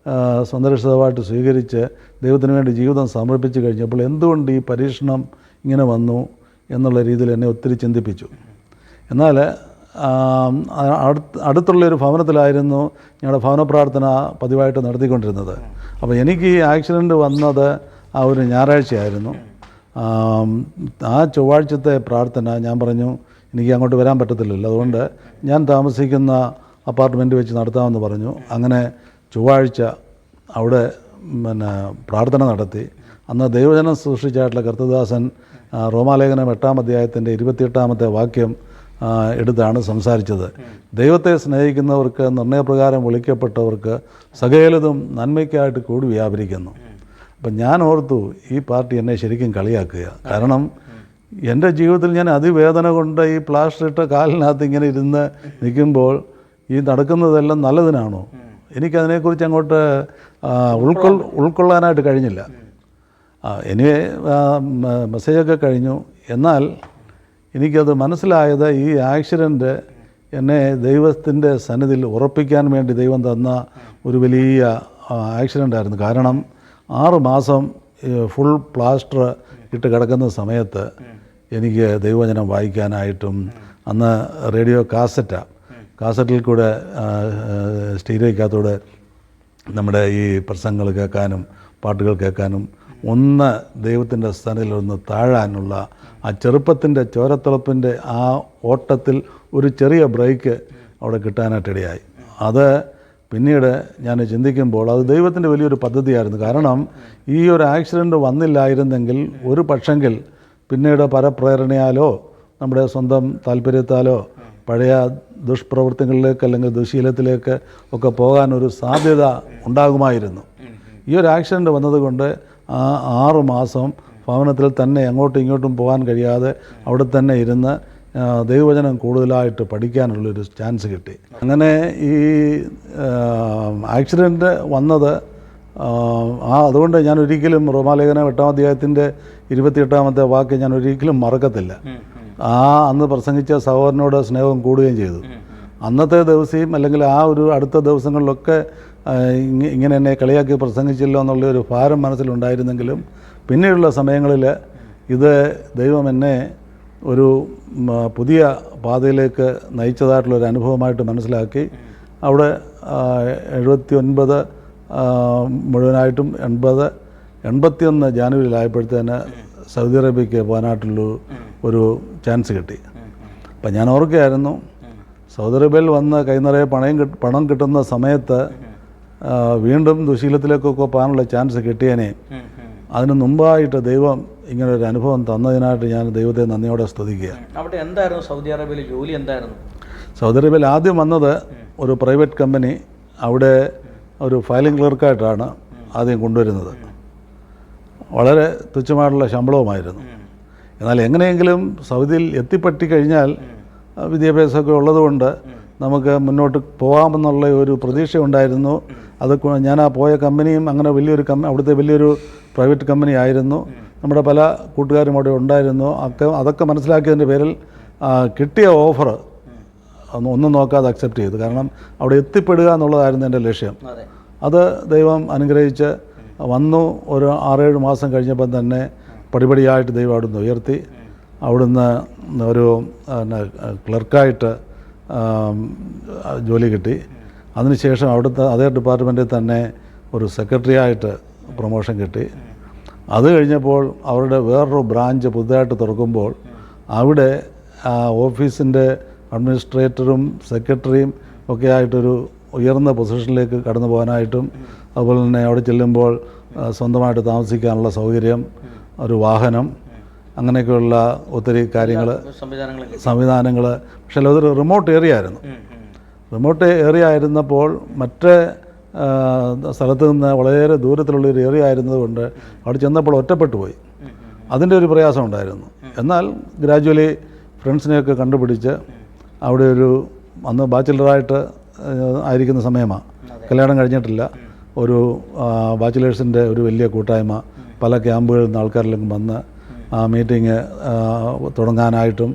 സ്വന്തരക്ഷിതാവായിട്ട് സ്വീകരിച്ച് ദൈവത്തിന് വേണ്ടി ജീവിതം സമർപ്പിച്ച് കഴിഞ്ഞപ്പോൾ എന്തുകൊണ്ട് ഈ പരീക്ഷണം ഇങ്ങനെ വന്നു എന്നുള്ള രീതിയിൽ എന്നെ ഒത്തിരി ചിന്തിപ്പിച്ചു. എന്നാൽ അടുത്തുള്ളൊരു ഭവനത്തിലായിരുന്നു ഞങ്ങളുടെ ഭവന പ്രാർത്ഥന പതിവായിട്ട് നടത്തിക്കൊണ്ടിരുന്നത്. അപ്പോൾ എനിക്ക് ഈ ആക്സിഡൻറ്റ് വന്നത് ആ ഒരു ഞായറാഴ്ചയായിരുന്നു. ആ ചൊവ്വാഴ്ചത്തെ പ്രാർത്ഥന ഞാൻ പറഞ്ഞു, എനിക്ക് അങ്ങോട്ട് വരാൻ പറ്റത്തില്ലല്ലോ, അതുകൊണ്ട് ഞാൻ താമസിക്കുന്ന അപ്പാർട്ട്മെൻറ്റ് വെച്ച് നടത്താമെന്ന് പറഞ്ഞു. അങ്ങനെ ചൊവ്വാഴ്ച അവിടെ പ്രാർത്ഥന നടത്തി. അന്ന് ദൈവജനം സൃഷ്ടിച്ചായിട്ടുള്ള കർത്തദാസൻ റോമാലേഖനം 8-ാം അധ്യായത്തിൻ്റെ 28-ാമത്തെ വാക്യം എടുത്താണ് സംസാരിച്ചത്. ദൈവത്തെ സ്നേഹിക്കുന്നവർക്ക് നിർണയപ്രകാരം വിളിക്കപ്പെട്ടവർക്ക് സകലതും നന്മയ്ക്കായിട്ട് കൂടി വ്യാപരിക്കുന്നു. അപ്പം ഞാൻ ഓർത്തു, ഈ പാർട്ടി എന്നെ ശരിക്കും കളിയാക്കുക. കാരണം എൻ്റെ ജീവിതത്തിൽ ഞാൻ അതിവേദന കൊണ്ട് ഈ പ്ലാസ്റ്റർ ഇട്ട കാലിനകത്ത് ഇങ്ങനെ ഇരുന്ന് നിൽക്കുമ്പോൾ ഈ നടക്കുന്നതെല്ലാം നല്ലതിനാണോ? എനിക്കതിനെക്കുറിച്ച് അങ്ങോട്ട് ഉൾക്കൊള്ളാനായിട്ട് കഴിഞ്ഞില്ല. എനിവേ മെസ്സേജൊക്കെ കഴിഞ്ഞു. എന്നാൽ എനിക്കത് മനസ്സിലായത് ഈ ആക്സിഡൻറ്റ് എന്നെ ദൈവത്തിൻ്റെ സന്നിധിയിൽ ഉറപ്പിക്കാൻ വേണ്ടി ദൈവം തന്ന ഒരു വലിയ ആക്സിഡൻ്റായിരുന്നു. കാരണം 6 മാസം ഫുൾ പ്ലാസ്റ്റർ ഇട്ട് കിടക്കുന്ന സമയത്ത് എനിക്ക് ദൈവവചനം വായിക്കാനായിട്ടും, അന്ന് റേഡിയോ കാസറ്റിൽ കൂടെ സ്റ്റീരിയോയ്ക്കകത്തൂടെ നമ്മുടെ ഈ പ്രസംഗങ്ങൾ കേൾക്കാനും പാട്ടുകൾ കേൾക്കാനും, ഒന്ന് ദൈവത്തിൻ്റെ സ്ഥാനത്തിലൊന്ന് താഴാനുള്ള ആ ചെറുപ്പത്തിൻ്റെ ചോരത്തിളപ്പിൻ്റെ ആ ഓട്ടത്തിൽ ഒരു ചെറിയ ബ്രേക്ക് അവിടെ കിട്ടാനായിട്ടിടയായി. അത് പിന്നീട് ഞാൻ ചിന്തിക്കുമ്പോൾ അത് ദൈവത്തിൻ്റെ വലിയൊരു പദ്ധതിയായിരുന്നു. കാരണം ഈ ഒരു ആക്സിഡൻറ്റ് വന്നില്ലായിരുന്നെങ്കിൽ ഒരു പക്ഷെങ്കിൽ പിന്നീട് പരപ്രേരണയാലോ നമ്മുടെ സ്വന്തം താല്പര്യത്താലോ പഴയ ദുഷ്പ്രവൃത്തികളിലേക്ക് അല്ലെങ്കിൽ ദുശീലത്തിലേക്ക് ഒക്കെ പോകാനൊരു സാധ്യത ഉണ്ടാകുമായിരുന്നു. ഈ ഒരു ആക്സിഡൻറ്റ് വന്നതുകൊണ്ട് ആ 6 മാസം ഭവനത്തിൽ തന്നെ അങ്ങോട്ടും ഇങ്ങോട്ടും പോകാൻ കഴിയാതെ അവിടെ തന്നെ ഇരുന്ന് ദൈവവചനം കൂടുതലായിട്ട് പഠിക്കാനുള്ളൊരു ചാൻസ് കിട്ടി. അങ്ങനെ ഈ ആക്സിഡൻറ്റ് വന്നത് അതുകൊണ്ട് ഞാൻ ഒരിക്കലും റോമാലേഖനം 8-ാം അധ്യായത്തിൻ്റെ 28-ാമത്തെ വാക്ക് ഞാൻ ഒരിക്കലും മറക്കത്തില്ല. അന്ന് പ്രസംഗിച്ച സഹോദരനോട് സ്നേഹം കൂടുകയും ചെയ്തു. അന്നത്തെ ദിവസം അല്ലെങ്കിൽ ആ ഒരു അടുത്ത ദിവസങ്ങളിലൊക്കെ ഇങ്ങനെ എന്നെ കളിയാക്കി പ്രസംഗിച്ചല്ലോ എന്നുള്ളൊരു ഭാരം മനസ്സിലുണ്ടായിരുന്നെങ്കിലും പിന്നീടുള്ള സമയങ്ങളിൽ ഇത് ദൈവം എന്നെ ഒരു പുതിയ പാതയിലേക്ക് നയിച്ചതായിട്ടുള്ളൊരു അനുഭവമായിട്ട് മനസ്സിലാക്കി. അവിടെ 79 മുഴുവനായിട്ടും 81 ജാനുവരിയിലായപ്പോഴത്തേന് സൗദി അറേബ്യയ്ക്ക് പോകാനായിട്ടുള്ള ഒരു ചാൻസ് കിട്ടി. അപ്പം ഞാൻ ഓർക്കുകയായിരുന്നു, സൗദി അറേബ്യയിൽ വന്ന് കൈനിറയെ പണം കിട്ടുന്ന സമയത്ത് വീണ്ടും ദുശീലത്തിലേക്കൊക്കെ പോകാനുള്ള ചാൻസ് കിട്ടിയതിനെ അതിന് മുമ്പായിട്ട് ദൈവം ഇങ്ങനെ ഒരു അനുഭവം തന്നതിനായിട്ട് ഞാൻ ദൈവത്തെ നന്ദിയോടെ സ്തുതിക്കുക. അവിടെ എന്തായിരുന്നു സൗദി അറേബ്യയിൽ ജോലി എന്തായിരുന്നു? സൗദി അറേബ്യയിൽ ആദ്യം വന്നത് ഒരു പ്രൈവറ്റ് കമ്പനി, അവിടെ ഒരു ഫയലിംഗ് ക്ലർക്കായിട്ടാണ് ആദ്യം കൊണ്ടുവരുന്നത്. വളരെ തുച്ഛമായിട്ടുള്ള ശമ്പളവുമായിരുന്നു. എന്നാൽ എങ്ങനെയെങ്കിലും സൗദിയിൽ എത്തിപ്പെട്ടി കഴിഞ്ഞാൽ വിദ്യാഭ്യാസമൊക്കെ ഉള്ളതുകൊണ്ട് നമുക്ക് മുന്നോട്ട് പോകാമെന്നുള്ള ഒരു പ്രതീക്ഷ ഉണ്ടായിരുന്നു. അത് ഞാൻ ആ പോയ കമ്പനിയും അങ്ങനെ വലിയൊരു അവിടുത്തെ വലിയൊരു പ്രൈവറ്റ് കമ്പനി ആയിരുന്നു. നമ്മുടെ പല കൂട്ടുകാരും അവിടെ ഉണ്ടായിരുന്നു. അതൊക്കെ മനസ്സിലാക്കിയതിൻ്റെ പേരിൽ കിട്ടിയ ഓഫർ ഒന്നും നോക്കാതെ അക്സെപ്റ്റ് ചെയ്തു. കാരണം അവിടെ എത്തിപ്പെടുക എന്നുള്ളതായിരുന്നു എൻ്റെ ലക്ഷ്യം. അത് ദൈവം അനുഗ്രഹിച്ച് വന്നു. ഒരു 6-7 മാസം കഴിഞ്ഞപ്പം തന്നെ പടിപടിയായിട്ട് ദൈവം അവിടുന്ന് ഉയർത്തി. അവിടുന്ന് ഒരു ക്ലർക്കായിട്ട് ജോലി കിട്ടി. അതിനുശേഷം അവിടുത്തെ അതേ ഡിപ്പാർട്ട്മെൻറ്റിൽ തന്നെ ഒരു സെക്രട്ടറി ആയിട്ട് പ്രൊമോഷൻ കിട്ടി. അത് കഴിഞ്ഞപ്പോൾ അവരുടെ വേറൊരു ബ്രാഞ്ച് പുതുതായിട്ട് തുറക്കുമ്പോൾ അവിടെ ഓഫീസിൻ്റെ അഡ്മിനിസ്ട്രേറ്ററും സെക്രട്ടറിയും ഒക്കെ ആയിട്ടൊരു ഉയർന്ന പൊസിഷനിലേക്ക് കടന്നു പോകാനായിട്ടും അതുപോലെ തന്നെ അവിടെ ചെല്ലുമ്പോൾ സ്വന്തമായിട്ട് താമസിക്കാനുള്ള സൗകര്യം, ഒരു വാഹനം, അങ്ങനെയൊക്കെയുള്ള ഒത്തിരി കാര്യങ്ങൾ, സംവിധാനങ്ങൾ. പക്ഷേ അതൊരു റിമോട്ട് ഏരിയ ആയിരുന്നു. റിമോട്ട് ഏരിയ ആയിരുന്നപ്പോൾ മറ്റേ സ്ഥലത്ത് നിന്ന് വളരെ ദൂരത്തിലുള്ളൊരു ഏരിയ ആയിരുന്നതുകൊണ്ട് അവിടെ ചെന്നപ്പോൾ ഒറ്റപ്പെട്ടു പോയി. അതിൻ്റെ ഒരു പ്രയാസം ഉണ്ടായിരുന്നു. എന്നാൽ ഗ്രാജുവലി ഫ്രണ്ട്സിനെയൊക്കെ കണ്ടുപിടിച്ച് അവിടെ അന്ന് ബാച്ചിലറായിട്ട് ആയിരിക്കുന്ന സമയമാണ്, കല്യാണം കഴിഞ്ഞിട്ടില്ല. ഒരു ബാച്ചിലേഴ്സിൻ്റെ ഒരു വലിയ കൂട്ടായ്മ പല ക്യാമ്പുകളിൽ നിന്ന് ആൾക്കാരിലും വന്ന് ആ മീറ്റിംഗ് തുടങ്ങാനായിട്ടും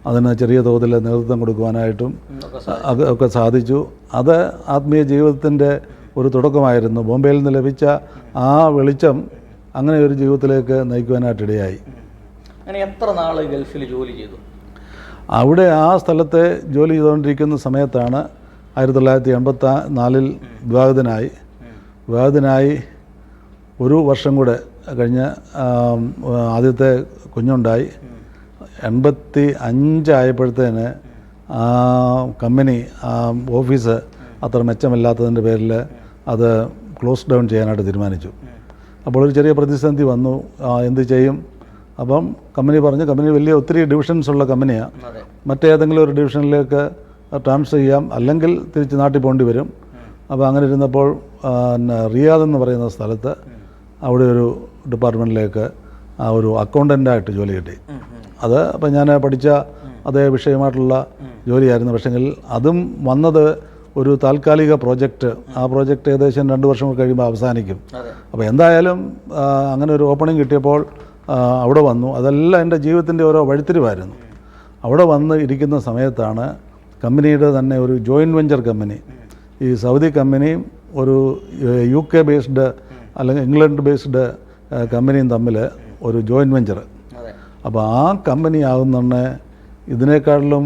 അതിന് ചെറിയ തോതിൽ നേതൃത്വം കൊടുക്കുവാനായിട്ടും ഒക്കെ സാധിച്ചു. അത് ആത്മീയ ജീവിതത്തിൻ്റെ ഒരു തുടക്കമായിരുന്നു. ബോംബെയിൽ നിന്ന് ലഭിച്ച ആ വെളിച്ചം അങ്ങനെ ഒരു ജീവിതത്തിലേക്ക് നയിക്കുവാനായിട്ടിടയായി. അങ്ങനെ എത്ര നാൾ ഗൾഫിൽ ജോലി ചെയ്തു? അവിടെ ആ സ്ഥലത്തെ ജോലി ചെയ്തുകൊണ്ടിരിക്കുന്ന സമയത്താണ് 1984 വിവാഹിതനായി. ഒരു വർഷം കൂടെ കഴിഞ്ഞ് ആദ്യത്തെ കുഞ്ഞുണ്ടായി. 85 ആയപ്പോഴത്തേന് ആ കമ്പനി, ഓഫീസ് അത്ര മെച്ചമില്ലാത്തതിൻ്റെ പേരിൽ അത് ക്ലോസ് ഡൗൺ ചെയ്യാനായിട്ട് തീരുമാനിച്ചു. അപ്പോൾ ഒരു ചെറിയ പ്രതിസന്ധി വന്നു. എന്ത് ചെയ്യും? അപ്പം കമ്പനി പറഞ്ഞു, കമ്പനി വലിയ ഒത്തിരി ഡിവിഷൻസ് ഉള്ള കമ്പനിയാണ്, മറ്റേതെങ്കിലും ഒരു ഡിവിഷനിലേക്ക് ട്രാൻസ്ഫർ ചെയ്യാം, അല്ലെങ്കിൽ തിരിച്ച് നാട്ടിൽ പോകേണ്ടി വരും. അപ്പോൾ അങ്ങനെ ഇരുന്നപ്പോൾ റിയാദ് എന്ന് പറയുന്ന സ്ഥലത്ത് അവിടെ ഒരു ഡിപ്പാർട്ട്മെൻറ്റിലേക്ക് ഒരു അക്കൗണ്ടൻ്റായിട്ട് ജോലി കിട്ടി. അത് അപ്പം ഞാൻ പഠിച്ച അതേ വിഷയമായിട്ടുള്ള ജോലിയായിരുന്നു. പക്ഷേങ്കിൽ അതും വന്നത് ഒരു താൽക്കാലിക പ്രോജക്റ്റ്. ആ പ്രോജക്റ്റ് ഏകദേശം 2 വർഷം കഴിയുമ്പോൾ അവസാനിക്കും. അപ്പോൾ എന്തായാലും അങ്ങനെ ഒരു ഓപ്പണിംഗ് കിട്ടിയപ്പോൾ അവിടെ വന്നു. അതെല്ലാം എൻ്റെ ജീവിതത്തിൻ്റെ ഓരോ വഴിത്തിരിവായിരുന്നു. അവിടെ വന്ന് ഇരിക്കുന്ന സമയത്താണ് കമ്പനിയുടെ തന്നെ ഒരു ജോയിൻറ്റ് വെഞ്ചർ കമ്പനി, ഈ സൗദി കമ്പനിയും ഒരു UK ബേസ്ഡ് അല്ലെങ്കിൽ ഇംഗ്ലണ്ട് ബേസ്ഡ് കമ്പനിയും തമ്മിൽ ഒരു ജോയിൻറ്റ് വെഞ്ചർ. അപ്പോൾ ആ കമ്പനി ആകുന്നുണ്ട് ഇതിനേക്കാളിലും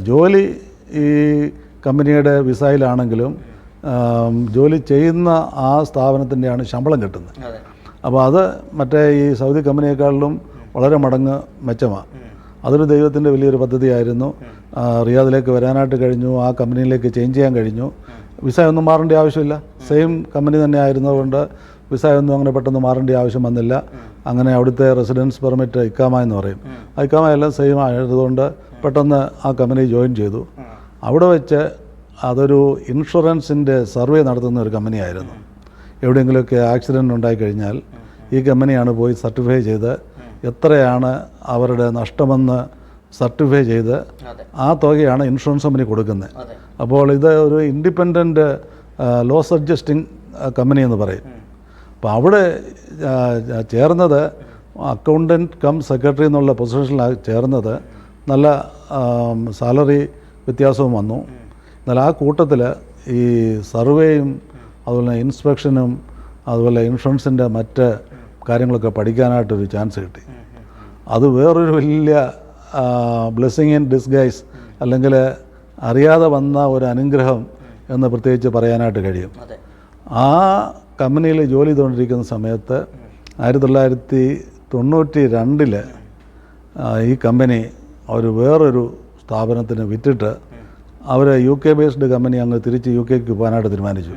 ജോലി ഈ കമ്പനിയുടെ വിസയിലാണെങ്കിലും ജോലി ചെയ്യുന്ന ആ സ്ഥാപനത്തിൻ്റെയാണ് ശമ്പളം കിട്ടുന്നത്. അപ്പോൾ അത് മറ്റേ ഈ സൗദി കമ്പനിയേക്കാളിലും വളരെ മടങ്ങ് മെച്ചമാണ്. അതൊരു ദൈവത്തിൻ്റെ വലിയൊരു പദ്ധതിയായിരുന്നു. റിയാദിലേക്ക് വരാനായിട്ട് കഴിഞ്ഞു, ആ കമ്പനിയിലേക്ക് ചേഞ്ച് ചെയ്യാൻ കഴിഞ്ഞു. വിസ ഒന്നും മാറേണ്ട ആവശ്യമില്ല, സെയിം കമ്പനി തന്നെ ആയിരുന്നതുകൊണ്ട് വിസ ഒന്നും അങ്ങനെ പെട്ടെന്ന് മാറേണ്ട ആവശ്യം വന്നില്ല. അങ്ങനെ അവിടുത്തെ റെസിഡൻസ് പെർമിറ്റ് ഇക്കാമ എന്ന് പറയും, ആ ഇക്കാമ എല്ലാം സെയിം ആയതുകൊണ്ട് പെട്ടെന്ന് ആ കമ്പനി ജോയിൻ ചെയ്തു. അവിടെ വെച്ച് അതൊരു ഇൻഷുറൻസിൻ്റെ സർവേ നടത്തുന്ന ഒരു കമ്പനിയായിരുന്നു. എവിടെയെങ്കിലുമൊക്കെ ആക്സിഡൻറ്റ് ഉണ്ടായിക്കഴിഞ്ഞാൽ ഈ കമ്പനിയാണ് പോയി സർട്ടിഫൈ ചെയ്ത് എത്രയാണ് അവരുടെ നഷ്ടമെന്ന് സർട്ടിഫൈ ചെയ്ത് ആ തുകയാണ് ഇൻഷുറൻസ് കമ്പനി കൊടുക്കുന്നത്. അപ്പോൾ ഇത് ഒരു ഇൻഡിപെൻഡൻറ്റ് ലോസ് അഡ്ജസ്റ്റിംഗ് കമ്പനി എന്ന് പറയും. അപ്പോൾ അവിടെ ചേർന്നത് അക്കൗണ്ടൻറ്റ് കം സെക്രട്ടറി എന്നുള്ള പൊസിഷനിൽ ചേർന്നത് നല്ല സാലറി വ്യത്യാസവും വന്നു. എന്നാൽ ആ കൂട്ടത്തിൽ ഈ സർവേയും അതുപോലെ ഇൻസ്പെക്ഷനും അതുപോലെ ഇൻഷുറൻസിൻ്റെ മറ്റ് കാര്യങ്ങളൊക്കെ പഠിക്കാനായിട്ടൊരു ചാൻസ് കിട്ടി. അത് വേറൊരു വലിയ ബ്ലെസ്സിങ് ഇൻ ഡിസ്ഗൈസ്, അല്ലെങ്കിൽ അറിയാതെ വന്ന ഒരു അനുഗ്രഹം എന്ന് പ്രത്യേകിച്ച് പറയാനായിട്ട് കഴിയും. ആ കമ്പനിയിൽ ജോലി ചെയ്തുകൊണ്ടിരിക്കുന്ന സമയത്ത് 1992 ഈ കമ്പനി അവർ വേറൊരു സ്ഥാപനത്തിന് വിറ്റിട്ട് അവർ UK ബേസ്ഡ് കമ്പനി അങ്ങ് തിരിച്ച് UK പോകാനായിട്ട് തീരുമാനിച്ചു.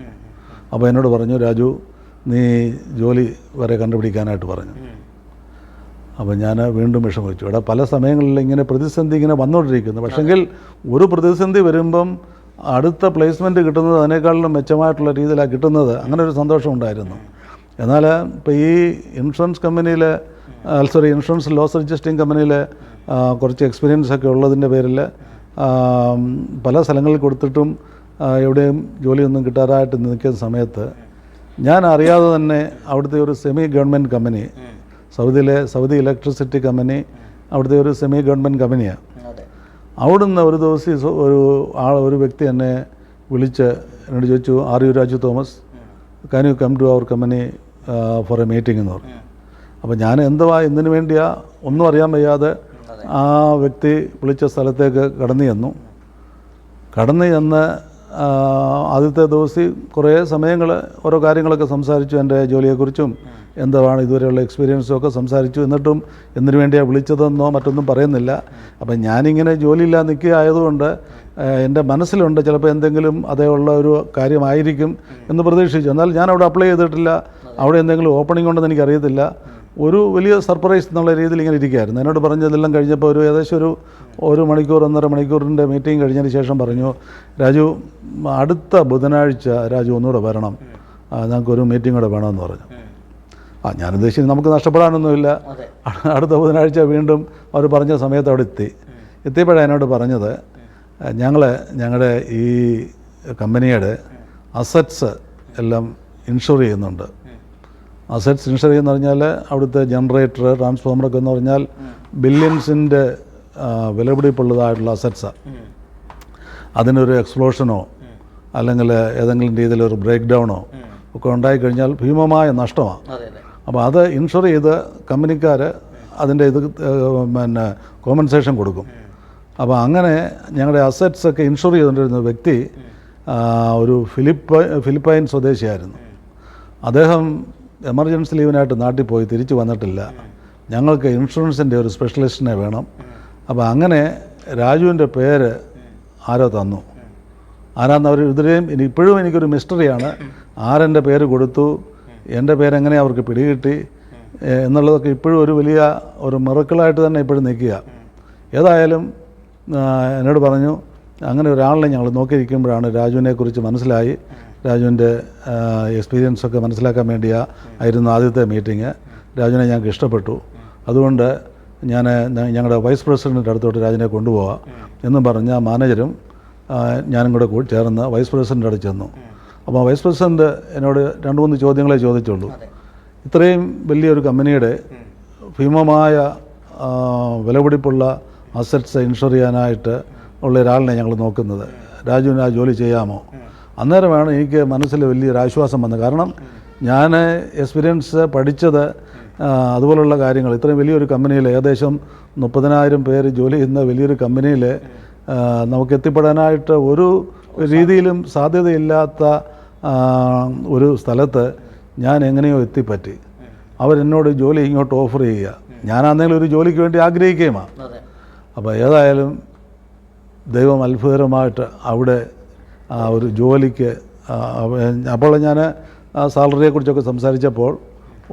അപ്പോൾ എന്നോട് പറഞ്ഞു, രാജു നീ ജോലി വരെ കണ്ടുപിടിക്കാനായിട്ട് പറഞ്ഞു. അപ്പോൾ ഞാൻ വീണ്ടും വിഷമിച്ചു. ഇവിടെ പല സമയങ്ങളിൽ ഇങ്ങനെ പ്രതിസന്ധി ഇങ്ങനെ വന്നുകൊണ്ടിരിക്കുന്നു. പക്ഷെങ്കിൽ ഒരു പ്രതിസന്ധി വരുമ്പം അടുത്ത പ്ലേസ്മെൻറ്റ് കിട്ടുന്നത് അതിനേക്കാളും മെച്ചമായിട്ടുള്ള രീതിയിലാണ് കിട്ടുന്നത്. അങ്ങനെ ഒരു സന്തോഷം ഉണ്ടായിരുന്നു. എന്നാൽ ഇപ്പോൾ ഈ ഇൻഷുറൻസ് കമ്പനിയിൽ ഇൻഷുറൻസ് ലോസ് അഡ്ജസ്റ്റിംഗ് കമ്പനിയിൽ കുറച്ച് എക്സ്പീരിയൻസ് ഒക്കെ ഉള്ളതിൻ്റെ പേരിൽ പല സ്ഥലങ്ങളിൽ കൊടുത്തിട്ടും എവിടെയും ജോലിയൊന്നും കിട്ടാറായിട്ട് നിൽക്കുന്ന സമയത്ത് ഞാൻ അറിയാതെ തന്നെ അവിടുത്തെ ഒരു semi government company, Saudi electricity company അവിടുത്തെ ഒരു സെമി ഗവൺമെൻറ് കമ്പനിയാണ്. അവിടുന്ന് ഒരു ദിവസം ഒരു വ്യക്തി എന്നെ വിളിച്ച് എന്നോട് ചോദിച്ചു, are you Raju Thomas, can you come to our company for a meeting എന്ന് പറഞ്ഞു. അപ്പോൾ ഞാൻ എന്തുവാ എന്തിനു വേണ്ടിയാ ഒന്നും അറിയാൻ വയ്യാതെ ആ വ്യക്തി വിളിച്ച സ്ഥലത്തേക്ക് കടന്നു ചെന്ന് ആദ്യത്തെ ദിവസം കുറേ സമയങ്ങൾ ഓരോ കാര്യങ്ങളൊക്കെ സംസാരിച്ചു. എൻ്റെ ജോലിയെക്കുറിച്ചും എന്താണ് ഇതുവരെയുള്ള എക്സ്പീരിയൻസും ഒക്കെ സംസാരിച്ചു. എന്നിട്ടും എന്തിനു വേണ്ടിയാണ് വിളിച്ചതെന്നോ മറ്റൊന്നും പറയുന്നില്ല. അപ്പം ഞാനിങ്ങനെ ജോലിയില്ലാതെ നിൽക്കുക ആയതുകൊണ്ട് എൻ്റെ മനസ്സിലുണ്ട് ചിലപ്പോൾ എന്തെങ്കിലും അതേയുള്ള ഒരു കാര്യമായിരിക്കും എന്ന് പ്രതീക്ഷിച്ചു. എന്നാൽ ഞാൻ അവിടെ അപ്ലൈ ചെയ്തിട്ടില്ല. അവിടെ എന്തെങ്കിലും ഓപ്പണിംഗ് ഉണ്ടെന്ന് എനിക്കറിയത്തില്ല. ഒരു വലിയ സർപ്രൈസ് എന്നുള്ള രീതിയിൽ ഇങ്ങനെ ഇരിക്കുകയായിരുന്നു. എന്നോട് പറഞ്ഞതെല്ലാം കഴിഞ്ഞപ്പോൾ ഏകദേശം ഒരു മണിക്കൂർ 1.5 മണിക്കൂറിൻ്റെ മീറ്റിംഗ് കഴിഞ്ഞതിന് ശേഷം പറഞ്ഞു, രാജു അടുത്ത ബുധനാഴ്ച രാജു ഒന്നുകൂടെ വരണം, ഞങ്ങൾക്കൊരു മീറ്റിംഗ് കൂടെ വേണമെന്ന് പറഞ്ഞു. ഞാൻ ഉദ്ദേശിച്ചത് നമുക്ക് നഷ്ടപ്പെടാനൊന്നുമില്ല. അടുത്ത ബുധനാഴ്ച വീണ്ടും അവർ പറഞ്ഞ സമയത്ത് അവിടെ എത്തിയപ്പോഴാണ് എന്നോട് പറഞ്ഞത്, ഞങ്ങളുടെ ഈ കമ്പനിയുടെ അസറ്റ്സ് എല്ലാം ഇൻഷുർ ചെയ്യുന്നുണ്ട്. അസറ്റ്സ് ഇൻഷുർ ചെയ്യുന്ന പറഞ്ഞാൽ അവിടുത്തെ ജനറേറ്റർ, ട്രാൻസ്ഫോമറൊക്കെ എന്ന് പറഞ്ഞാൽ ബില്യൺസിൻ്റെ വിലപിടിപ്പുള്ളതായിട്ടുള്ള അസറ്റ്സാണ്. അതിനൊരു എക്സ്പ്ലോഷനോ അല്ലെങ്കിൽ ഏതെങ്കിലും രീതിയിലൊരു ബ്രേക്ക് ഡൗണോ ഒക്കെ ഉണ്ടായിക്കഴിഞ്ഞാൽ ഭീമമായ നഷ്ടമാണ്. അപ്പോൾ അത് ഇൻഷുർ ചെയ്ത് കമ്പനിക്കാർ അതിൻ്റെ കോമ്പൻസേഷൻ കൊടുക്കും. അപ്പോൾ അങ്ങനെ ഞങ്ങളുടെ അസറ്റ്സൊക്കെ ഇൻഷുർ ചെയ്തുകൊണ്ടിരുന്ന വ്യക്തി ഒരു ഫിലിപ്പൈൻ സ്വദേശിയായിരുന്നു. അദ്ദേഹം എമർജൻസി ലീവിനായിട്ട് നാട്ടിൽ പോയി തിരിച്ചു വന്നിട്ടില്ല. ഞങ്ങൾക്ക് ഇൻഷുറൻസിൻ്റെ ഒരു സ്പെഷ്യലിസ്റ്റിനെ വേണം. അപ്പോൾ അങ്ങനെ രാജുവിൻ്റെ പേര് ആരോ തന്നു. ആരാന്ന് അവർ ഇതുവരെയും ഇപ്പോഴും എനിക്കൊരു മിസ്റ്ററിയാണ്. ആരെൻ്റെ പേര് കൊടുത്തു, എൻ്റെ പേരെങ്ങനെ അവർക്ക് പിടികിട്ടി എന്നുള്ളതൊക്കെ ഇപ്പോഴും ഒരു വലിയ ഒരു മിറക്കിളായിട്ട് തന്നെ ഇപ്പോഴും നിൽക്കുക. ഏതായാലും എന്നോട് പറഞ്ഞു, അങ്ങനെ ഒരാളിനെ ഞങ്ങൾ നോക്കിയിരിക്കുമ്പോഴാണ് രാജുവിനെക്കുറിച്ച് മനസ്സിലായി. രാജുവിൻ്റെ എക്സ്പീരിയൻസൊക്കെ മനസ്സിലാക്കാൻ ആയിരുന്നു ആദ്യത്തെ മീറ്റിംഗ്. രാജുവിനെ ഞങ്ങൾക്ക് ഇഷ്ടപ്പെട്ടു. അതുകൊണ്ട് ഞങ്ങളുടെ വൈസ് പ്രസിഡൻറ്റിൻ്റെ അടുത്തോട്ട് രാജുവിനെ കൊണ്ടുപോകാം എന്നും പറഞ്ഞ മാനേജരും ഞാനും കൂടെ ചേർന്ന് വൈസ് പ്രസിഡൻ്റ് അടുത്ത് ചെന്നു. അപ്പോൾ വൈസ് പ്രസിഡൻറ്റ് എന്നോട് 2-3 ചോദ്യങ്ങളെ ചോദിച്ചുള്ളൂ. ഇത്രയും വലിയൊരു കമ്പനിയുടെ ഭീമമായ വിലപിടിപ്പുള്ള അസറ്റ്സ് ഇൻഷുർ ചെയ്യാനായിട്ട് ഉള്ള ഒരാളിനെ ഞങ്ങൾ നോക്കുന്നത്, രാജുവിന് ആ ജോലി ചെയ്യാമോ? അന്നേരമാണ് എനിക്ക് മനസ്സിൽ വലിയൊരു ആശ്വാസം വന്നത്. കാരണം ഞാൻ എക്സ്പീരിയൻസ് പഠിച്ചത് അതുപോലുള്ള കാര്യങ്ങൾ ഇത്രയും വലിയൊരു കമ്പനിയിൽ ഏകദേശം 30,000 പേര് ജോലി ചെയ്യുന്ന വലിയൊരു കമ്പനിയിൽ നമുക്ക് എത്തിപ്പെടാനായിട്ട് ഒരു രീതിയിലും സാധ്യതയില്ലാത്ത ഒരു സ്ഥലത്ത് ഞാൻ എങ്ങനെയോ എത്തിപ്പറ്റി. അവരെന്നോട് ജോലി ഇങ്ങോട്ട് ഓഫർ ചെയ്യുക, ഞാനാണെങ്കിലും ഒരു ജോലിക്ക് വേണ്ടി ആഗ്രഹിക്കുകയുമാണ്. അപ്പോൾ ഏതായാലും ദൈവം അത്ഭുതകരമായിട്ട് അവിടെ ഒരു ജോലിക്ക് അപ്പോൾ ഞാൻ സാലറിയെക്കുറിച്ചൊക്കെ സംസാരിച്ചപ്പോൾ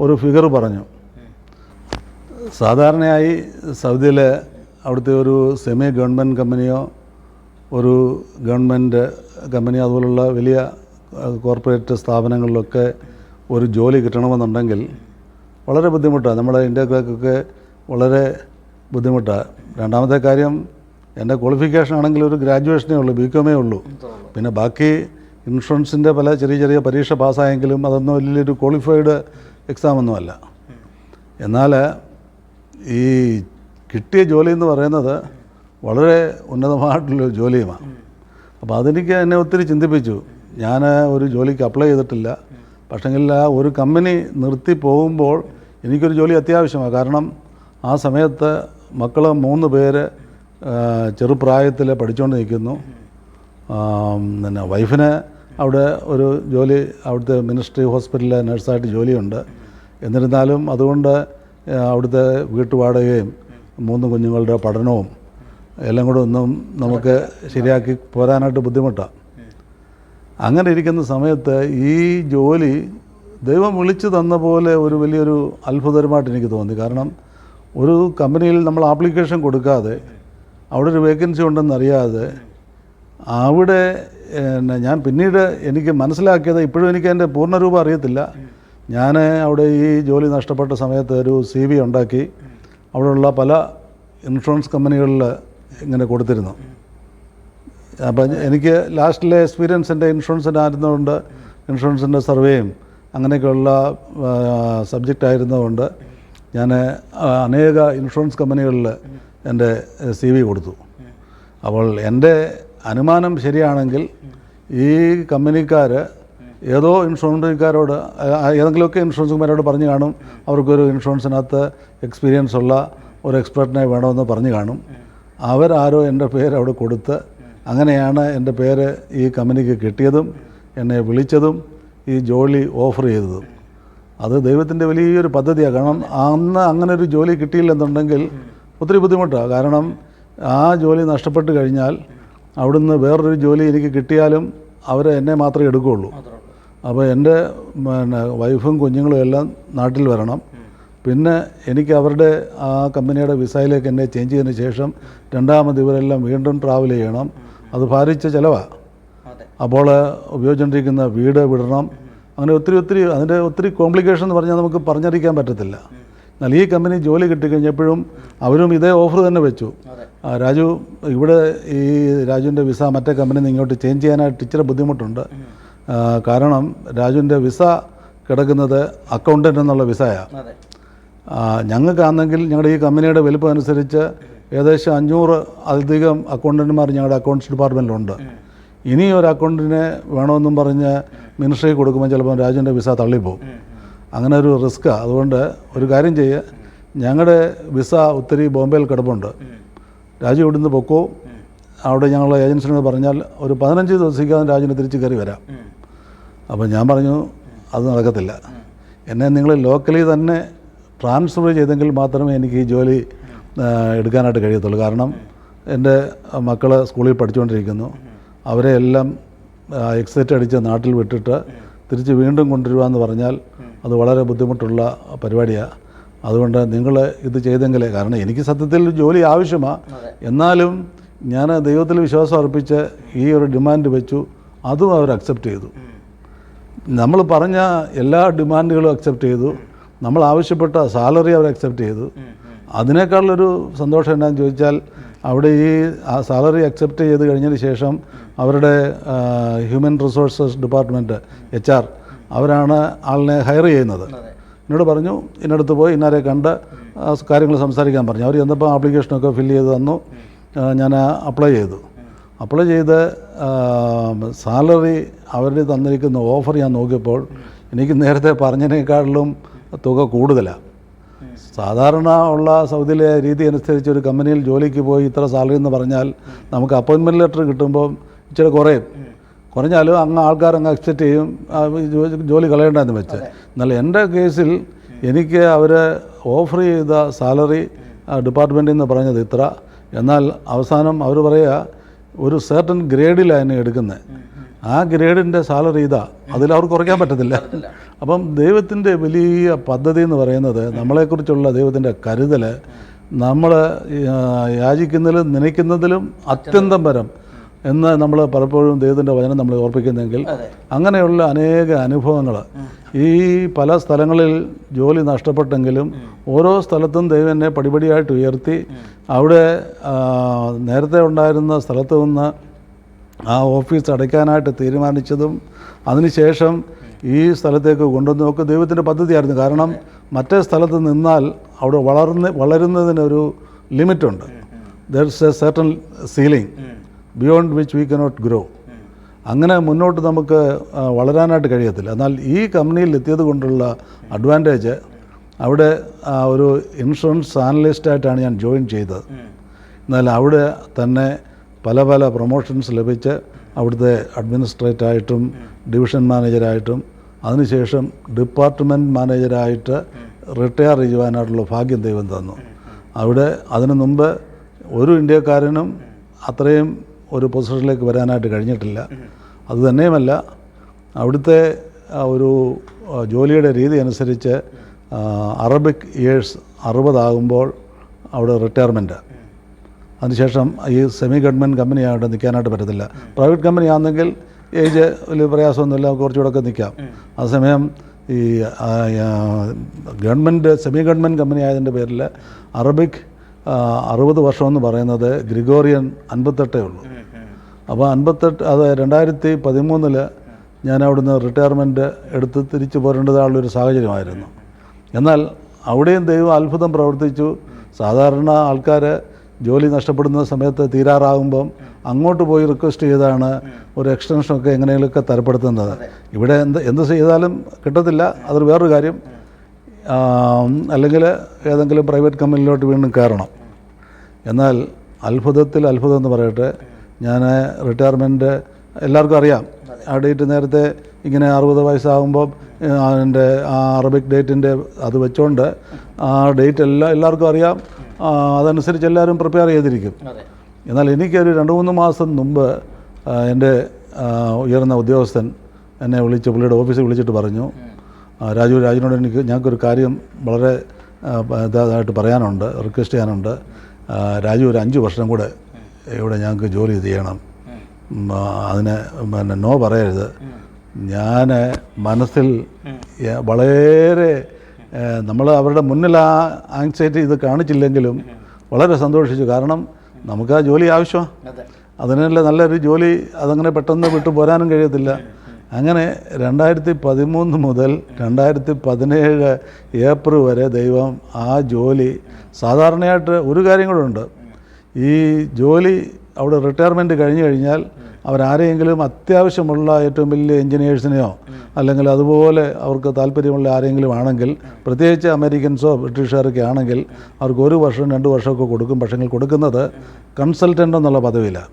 ഒരു ഫിഗർ പറഞ്ഞു. സാധാരണയായി സൗദിയിൽ അവിടുത്തെ ഒരു സെമി ഗവൺമെൻറ് കമ്പനിയോ ഒരു ഗവൺമെൻറ് കമ്പനിയോ അതുപോലുള്ള വലിയ കോർപ്പറേറ്റ് സ്ഥാപനങ്ങളിലൊക്കെ ഒരു ജോലി കിട്ടണമെന്നുണ്ടെങ്കിൽ വളരെ ബുദ്ധിമുട്ടാണ്. നമ്മുടെ ഇന്ത്യക്കാർക്കൊക്കെ വളരെ ബുദ്ധിമുട്ടാണ്. രണ്ടാമത്തെ കാര്യം, എൻ്റെ ക്വാളിഫിക്കേഷൻ ആണെങ്കിൽ ഒരു ഗ്രാജുവേഷനേ ഉള്ളൂ, BCom ഉള്ളൂ. പിന്നെ ബാക്കി ഇൻഷുറൻസിൻ്റെ പല ചെറിയ പരീക്ഷ പാസ്സായെങ്കിലും അതൊന്നും വലിയൊരു ക്വാളിഫൈഡ് എക്സാമൊന്നുമല്ല. എന്നാൽ ഈ കിട്ടിയ ജോലി എന്ന് പറയുന്നത് വളരെ ഉന്നതമായിട്ടുള്ളൊരു ജോലിയുമാണ്. അപ്പോൾ അതെനിക്ക് എന്നെ ഒത്തിരി ചിന്തിപ്പിച്ചു. ഞാൻ ഒരു ജോലിക്ക് അപ്ലൈ ചെയ്തിട്ടില്ല. പക്ഷെങ്കിൽ ആ ഒരു കമ്പനി നിർത്തി പോകുമ്പോൾ എനിക്കൊരു ജോലി അത്യാവശ്യമാണ്. കാരണം ആ സമയത്ത് മക്കൾ 3 പേര് ചെറുപ്രായത്തിൽ പഠിച്ചുകൊണ്ട് നിൽക്കുന്നു. പിന്നെ വൈഫിന് അവിടെ ഒരു ജോലി, അവിടുത്തെ മിനിസ്ട്രി ഹോസ്പിറ്റലിലെ നഴ്സായിട്ട് ജോലിയുണ്ട്. എന്നിരുന്നാലും അതുകൊണ്ട് അവിടുത്തെ വീട്ടുവാടകയും 3 കുഞ്ഞുങ്ങളുടെ പഠനവും എല്ലാം കൂടെ ഒന്നും നമുക്ക് ശരിയാക്കി പോരാനായിട്ട് ബുദ്ധിമുട്ടാണ്. അങ്ങനെ ഇരിക്കുന്ന സമയത്ത് ഈ ജോലി ദൈവം വിളിച്ചു തന്ന പോലെ ഒരു വലിയൊരു അത്ഭുതകരമായിട്ട് എനിക്ക് തോന്നി. കാരണം ഒരു കമ്പനിയിൽ നമ്മൾ ആപ്ലിക്കേഷൻ കൊടുക്കാതെ അവിടെ ഒരു വേക്കൻസി ഉണ്ടെന്നറിയാതെ അവിടെ ഞാൻ പിന്നീട് എനിക്ക് മനസ്സിലാക്കിയത്, ഇപ്പോഴും എനിക്ക് അതിൻ്റെ പൂർണ്ണരൂപം അറിയത്തില്ല. ഞാൻ അവിടെ ഈ ജോലി നഷ്ടപ്പെട്ട സമയത്ത് ഒരു CV ഉണ്ടാക്കി അവിടെയുള്ള പല ഇൻഷുറൻസ് കമ്പനികളിൽ ഇങ്ങനെ കൊടുത്തിരുന്നു. അപ്പം എനിക്ക് ലാസ്റ്റിലെ എക്സ്പീരിയൻസ് എൻ്റെ ഇൻഷുറൻസിനായിരുന്നതുകൊണ്ട്, ഇൻഷുറൻസിൻ്റെ സർവേയും അങ്ങനെയൊക്കെയുള്ള സബ്ജക്റ്റ് ആയിരുന്നതുകൊണ്ട് ഞാൻ അനേക ഇൻഷുറൻസ് കമ്പനികളിൽ എൻ്റെ CV കൊടുത്തു. അപ്പോൾ എൻ്റെ അനുമാനം ശരിയാണെങ്കിൽ ഈ കമ്പനിക്കാർ ഏതോ ഇൻഷുറൻസുകാരോട്, ഏതെങ്കിലുമൊക്കെ ഇൻഷുറൻസുകാരോട് പറഞ്ഞു കാണും അവർക്കൊരു ഇൻഷുറൻസിനകത്ത് എക്സ്പീരിയൻസ് ഉള്ള ഒരു എക്സ്പെർട്ടിനെ വേണമെന്ന് പറഞ്ഞു കാണും. അവരാരോ എൻ്റെ പേര് അവിടെ കൊടുത്ത്, അങ്ങനെയാണ് എൻ്റെ പേര് ഈ കമ്പനിക്ക് കിട്ടിയതും എന്നെ വിളിച്ചതും ഈ ജോലി ഓഫർ ചെയ്തതും. അത് ദൈവത്തിൻ്റെ വലിയൊരു പദ്ധതിയാണ്. കാരണം അന്ന് അങ്ങനെ ഒരു ജോലി കിട്ടിയില്ലെന്നുണ്ടെങ്കിൽ ഒത്തിരി ബുദ്ധിമുട്ടാണ്. കാരണം ആ ജോലി നഷ്ടപ്പെട്ട് കഴിഞ്ഞാൽ അവിടുന്ന് വേറൊരു ജോലി എനിക്ക് കിട്ടിയാലും അവർ എന്നെ മാത്രമേ എടുക്കുകയുള്ളൂ. അപ്പോൾ എൻ്റെ വൈഫും കുഞ്ഞുങ്ങളും എല്ലാം നാട്ടിൽ വരണം. പിന്നെ എനിക്ക് അവരുടെ ആ കമ്പനിയുടെ വിസയിലേക്ക് എന്നെ ചേഞ്ച് ചെയ്തതിന് ശേഷം രണ്ടാമത് ഇവരെല്ലാം വീണ്ടും ട്രാവൽ ചെയ്യണം. അത് ഭാരിച്ച ചിലവാണ്. അപ്പോൾ ഉപയോഗിച്ചുകൊണ്ടിരിക്കുന്ന വീട് വിടണം. അങ്ങനെ ഒത്തിരി അതിൻ്റെ ഒത്തിരി കോംപ്ലിക്കേഷൻ എന്ന് പറഞ്ഞാൽ നമുക്ക് പറഞ്ഞറിയിക്കാൻ പറ്റത്തില്ല. എന്നാൽ ഈ കമ്പനി ജോലി കിട്ടിക്കഴിഞ്ഞപ്പോഴും അവരും ഇതേ ഓഫർ തന്നെ വെച്ചു. രാജു, ഇവിടെ ഈ രാജുവിൻ്റെ വിസ മറ്റേ കമ്പനിയിൽ നിന്ന് ഇങ്ങോട്ട് ചേഞ്ച് ചെയ്യാനായിട്ട് ഇച്ചിരി ബുദ്ധിമുട്ടുണ്ട്. കാരണം രാജുവിൻ്റെ വിസ കിടക്കുന്നത് അക്കൗണ്ടൻ്റ് എന്നുള്ള വിസയാണ്. ഞങ്ങൾക്കാണെങ്കിൽ ഞങ്ങളുടെ ഈ കമ്പനിയുടെ വലിപ്പം അനുസരിച്ച് ഏകദേശം 500 അധികം അക്കൗണ്ടന്റുമാർ ഞങ്ങളുടെ അക്കൗണ്ട്സ് ഡിപ്പാർട്ട്മെൻറ്റിലുണ്ട്. ഇനി ഒരു അക്കൗണ്ടിനെ വേണമെന്നും പറഞ്ഞ് മിനിസ്ട്രി കൊടുക്കുമ്പോൾ ചിലപ്പോൾ രാജുവിൻ്റെ വിസ തള്ളിപ്പോവും. അങ്ങനെ ഒരു റിസ്ക്കാണ്. അതുകൊണ്ട് ഒരു കാര്യം ചെയ്യുക, ഞങ്ങളുടെ വിസ ഒത്തിരി ബോംബെയിൽ കിടപ്പുണ്ട്, രാജു ഇവിടുന്ന് പൊക്കോ, അവിടെ ഞങ്ങളുടെ ഏജൻസിനോട് പറഞ്ഞാൽ ഒരു 15 ദിവസത്തേക്ക് രാജുവിനെ തിരിച്ച് കയറി വരാം. അപ്പോൾ ഞാൻ പറഞ്ഞു അത് നടക്കത്തില്ല, എന്നെ നിങ്ങൾ ലോക്കലി തന്നെ ട്രാൻസ്ഫർ ചെയ്തെങ്കിൽ മാത്രമേ എനിക്ക് ഈ ജോലി എടുക്കാനായിട്ട് കഴിയത്തുള്ളൂ. കാരണം എൻ്റെ മക്കൾ സ്കൂളിൽ പഠിച്ചുകൊണ്ടിരിക്കുന്നു, അവരെ എല്ലാം എക്സിറ്റ് അടിച്ച് നാട്ടിൽ വിട്ടിട്ട് തിരിച്ച് വീണ്ടും കൊണ്ടുവരുവാന്ന് പറഞ്ഞാൽ അത് വളരെ ബുദ്ധിമുട്ടുള്ള പരിപാടിയാണ്. അതുകൊണ്ട് നിങ്ങൾ ഇത് ചെയ്തെങ്കിലേ, കാരണം എനിക്ക് സത്യത്തിൽ ജോലി ആവശ്യമാണ്, എന്നാലും ഞാൻ ദൈവത്തിൽ വിശ്വാസം അർപ്പിച്ച് ഈ ഒരു ഡിമാൻഡ് വെച്ചു. അതും അവർ അക്സെപ്റ്റ് ചെയ്തു. നമ്മൾ പറഞ്ഞ എല്ലാ ഡിമാൻഡുകളും അക്സെപ്റ്റ് ചെയ്തു. നമ്മൾ ആവശ്യപ്പെട്ട സാലറി അവർ അക്സെപ്റ്റ് ചെയ്തു. അതിനേക്കാളൊരു സന്തോഷം എന്താണെന്ന് ചോദിച്ചാൽ, അവിടെ ഈ സാലറി അക്സെപ്റ്റ് ചെയ്ത് കഴിഞ്ഞതിന് ശേഷം അവരുടെ ഹ്യൂമൻ റിസോഴ്സസ് ഡിപ്പാർട്ട്മെൻറ്റ് HR അവരാണ് ആളിനെ ഹയർ ചെയ്യുന്നത്. എന്നോട് പറഞ്ഞു, ഇന്നടുത്ത് പോയി ഇന്നാരെ കണ്ട് കാര്യങ്ങൾ സംസാരിക്കാൻ പറഞ്ഞു. അവർ ചെന്നപ്പോൾ ആപ്ലിക്കേഷനൊക്കെ ഫില്ല് ചെയ്ത് തന്നു. ഞാൻ അപ്ലൈ ചെയ്ത് സാലറി അവർ തന്നിരിക്കുന്ന ഓഫർ ഞാൻ നോക്കിയപ്പോൾ എനിക്ക് നേരത്തെ പറഞ്ഞതിനേക്കാളിലും തുക കൂടുതലാണ്. സാധാരണ ഉള്ള സൗദിയിലെ രീതി അനുസരിച്ച് ഒരു കമ്പനിയിൽ ജോലിക്ക് പോയി ഇത്ര സാലറി എന്ന് പറഞ്ഞാൽ നമുക്ക് അപ്പോയിൻമെൻറ്റ് ലെറ്റർ കിട്ടുമ്പോൾ ഇച്ചിരി കുറഞ്ഞാലും അങ്ങ് ആൾക്കാരങ്ങ് അക്സെപ്റ്റ് ചെയ്യും, ജോലി കളയണ്ടെന്ന് വെച്ച്. എന്നാൽ എൻ്റെ കേസിൽ എനിക്ക് അവർ ഓഫർ ചെയ്ത സാലറി ഡിപ്പാർട്ട്മെൻറ്റിൽ നിന്ന് പറഞ്ഞത് ഇത്ര, എന്നാൽ അവസാനം അവർ പറയുക ഒരു സർട്ടൻ ഗ്രേഡിലാണ് എന്നെ എടുക്കുന്നത്, ആ ഗ്രേഡിൻ്റെ സാലറി ഇതാ, അതിൽ അവർക്ക് കുറയ്ക്കാൻ പറ്റത്തില്ല. അപ്പം ദൈവത്തിൻ്റെ വലിയ പദ്ധതി എന്ന് പറയുന്നത്, നമ്മളെക്കുറിച്ചുള്ള ദൈവത്തിൻ്റെ കരുതൽ, നമ്മൾ യാചിക്കുന്നതിലും നനയ്ക്കുന്നതിലും അത്യന്തം പരം എന്ന് നമ്മൾ പലപ്പോഴും ദൈവത്തിൻ്റെ വചനം നമ്മൾ ഓർപ്പിക്കുന്നെങ്കിൽ, അങ്ങനെയുള്ള അനേക അനുഭവങ്ങൾ ഈ പല സ്ഥലങ്ങളിൽ ജോലി നഷ്ടപ്പെട്ടെങ്കിലും ഓരോ സ്ഥലത്തും ദൈവം എന്നെ പടിപടിയായിട്ട് ഉയർത്തി അവിടെ നേരത്തെ ഉണ്ടായിരുന്ന സ്ഥലത്ത് നിന്ന് ആ ഓഫീസ് അടയ്ക്കാനായിട്ട് തീരുമാനിച്ചതും അതിനുശേഷം ഈ സ്ഥലത്തേക്ക് കൊണ്ടുവന്നതൊക്കെ ദൈവത്തിൻ്റെ പദ്ധതിയായിരുന്നു. കാരണം മറ്റേ സ്ഥലത്ത് നിന്നാൽ അവിടെ വളരുന്നതിനൊരു ലിമിറ്റുണ്ട്. There's a certain ceiling beyond which we cannot grow. അങ്ങനെ മുന്നോട്ട് നമുക്ക് വളരാനായിട്ട് കഴിയത്തില്ല. എന്നാൽ ഈ കമ്പനിയിൽ എത്തിയത് കൊണ്ടുള്ള അഡ്വാൻറ്റേജ്, അവിടെ ഒരു ഇൻഷുറൻസ് ആനലിസ്റ്റായിട്ടാണ് ഞാൻ ജോയിൻ ചെയ്തത്. എന്നാൽ അവിടെ തന്നെ പല പ്രൊമോഷൻസ് ലഭിച്ച് അവിടുത്തെ അഡ്മിനിസ്ട്രേറ്ററായിട്ടും ഡിവിഷൻ മാനേജരായിട്ടും അതിനുശേഷം ഡിപ്പാർട്ട്മെൻറ്റ് മാനേജരായിട്ട് റിട്ടയർ ചെയ്യുവാനായിട്ടുള്ള ഭാഗ്യം ദൈവം തന്നു. അവിടെ അതിനു മുമ്പ് ഒരു ഇന്ത്യക്കാരനും അത്രയും ഒരു പൊസിഷനിലേക്ക് വരാനായിട്ട് കഴിഞ്ഞിട്ടില്ല. അതുതന്നെയുമല്ല, അവിടുത്തെ ഒരു ജോലിയുടെ രീതി അനുസരിച്ച് അറബിക് ഇയേഴ്സ് 60 ആകുമ്പോൾ അവിടെ റിട്ടയർമെൻറ്റ്. അതിനുശേഷം ഈ സെമി ഗവൺമെൻറ് കമ്പനി ആയിട്ട് നിൽക്കാനായിട്ട് പറ്റത്തില്ല. പ്രൈവറ്റ് കമ്പനി ആണെങ്കിൽ ഏജ് വലിയ പ്രയാസമൊന്നുമില്ല, കുറച്ചുകൂടെയൊക്കെ നിൽക്കാം. അതേസമയം ഈ ഗവൺമെൻറ് സെമി ഗവൺമെൻറ് കമ്പനി ആയതിൻ്റെ പേരിൽ അറബിക് 60 വർഷമെന്ന് പറയുന്നത് ഗ്രിഗോറിയൻ 58 ഉള്ളൂ. അപ്പോൾ 58 അത് 2013 ഞാൻ അവിടുന്ന് റിട്ടയർമെൻറ്റ് എടുത്ത് തിരിച്ചു പോരേണ്ടതായുള്ളൊരു സാഹചര്യമായിരുന്നു. എന്നാൽ അവിടെയും ദൈവം അത്ഭുതം പ്രവർത്തിച്ചു. സാധാരണ ആൾക്കാർ ജോലി നഷ്ടപ്പെടുന്ന സമയത്ത് തീരാറാകുമ്പം അങ്ങോട്ട് പോയി റിക്വസ്റ്റ് ചെയ്താണ് ഒരു എക്സ്റ്റൻഷനൊക്കെ എങ്ങനെയെങ്കിലുമൊക്കെ തരപ്പെടുത്തുന്നത്. ഇവിടെ എന്ത് ചെയ്താലും കിട്ടത്തില്ല, അതൊരു വേറൊരു കാര്യം. അല്ലെങ്കിൽ ഏതെങ്കിലും പ്രൈവറ്റ് കമ്പനിയിലോട്ട് വീണ്ടും കയറണം. എന്നാൽ അത്ഭുതം എന്ന് പറയട്ടെ, ഞാൻ റിട്ടയർമെൻറ്റ് എല്ലാവർക്കും അറിയാം. ആ ഡേറ്റ് നേരത്തെ ഇങ്ങനെ 60 വയസ്സാകുമ്പോൾ അതിൻ്റെ ആ അറബിക് ഡേറ്റിൻ്റെ അത് വെച്ചുകൊണ്ട് ആ ഡേറ്റ് എല്ലാവർക്കും അറിയാം. അതനുസരിച്ച് എല്ലാവരും പ്രിപ്പയർ ചെയ്തിരിക്കും. എന്നാൽ എനിക്കൊരു 2-3 മാസം മുമ്പ് എൻ്റെ ഉയർന്ന ഉദ്യോഗസ്ഥൻ എന്നെ വിളിച്ച് പുള്ളിയുടെ ഓഫീസിൽ വിളിച്ചിട്ട് പറഞ്ഞു, രാജുവിനോട് ഞങ്ങൾക്കൊരു കാര്യം വളരെ ഇതായിട്ട് പറയാനുണ്ട്, റിക്വസ്റ്റ് ചെയ്യാനുണ്ട്. രാജു ഒരു 5 വർഷം കൂടെ ഇവിടെ ഞങ്ങൾക്ക് ജോലി ചെയ്യണം, അതിന് നോ പറയരുത്. ഞാൻ മനസ്സിൽ വളരെ നമ്മൾ അവരുടെ മുന്നിൽ ആ ആങ്സൈറ്റി ഇത് കാണിച്ചില്ലെങ്കിലും വളരെ സന്തോഷിച്ചു. കാരണം നമുക്ക് ആ ജോലി ആവശ്യമാണ്. അതിനുള്ള നല്ലൊരു ജോലി അതങ്ങനെ പെട്ടെന്ന് വിട്ടു പോരാനും കഴിയത്തില്ല. അങ്ങനെ 2013 മുതൽ 2017 ഏപ്രിൽ വരെ ദൈവം ആ ജോലി, സാധാരണയായിട്ട് ഒരു കാര്യം കൂടെ ഉണ്ട്, ഈ ജോലി അവിടെ റിട്ടയർമെൻറ്റ് കഴിഞ്ഞ് കഴിഞ്ഞാൽ അവരാരെങ്കിലും അത്യാവശ്യമുള്ള ഏറ്റവും വലിയ എൻജിനീയേഴ്സിനെയോ അല്ലെങ്കിൽ അതുപോലെ അവർക്ക് താല്പര്യമുള്ള ആരെങ്കിലും ആണെങ്കിൽ, പ്രത്യേകിച്ച് അമേരിക്കൻസോ ബ്രിട്ടീഷുകാരൊക്കെ ആണെങ്കിൽ അവർക്ക് 1 വർഷം 2 വർഷമൊക്കെ കൊടുക്കും. പക്ഷേ കൊടുക്കുന്നത് കൺസൾട്ടൻ്റ് എന്നുള്ള പദവിയിലാണ്,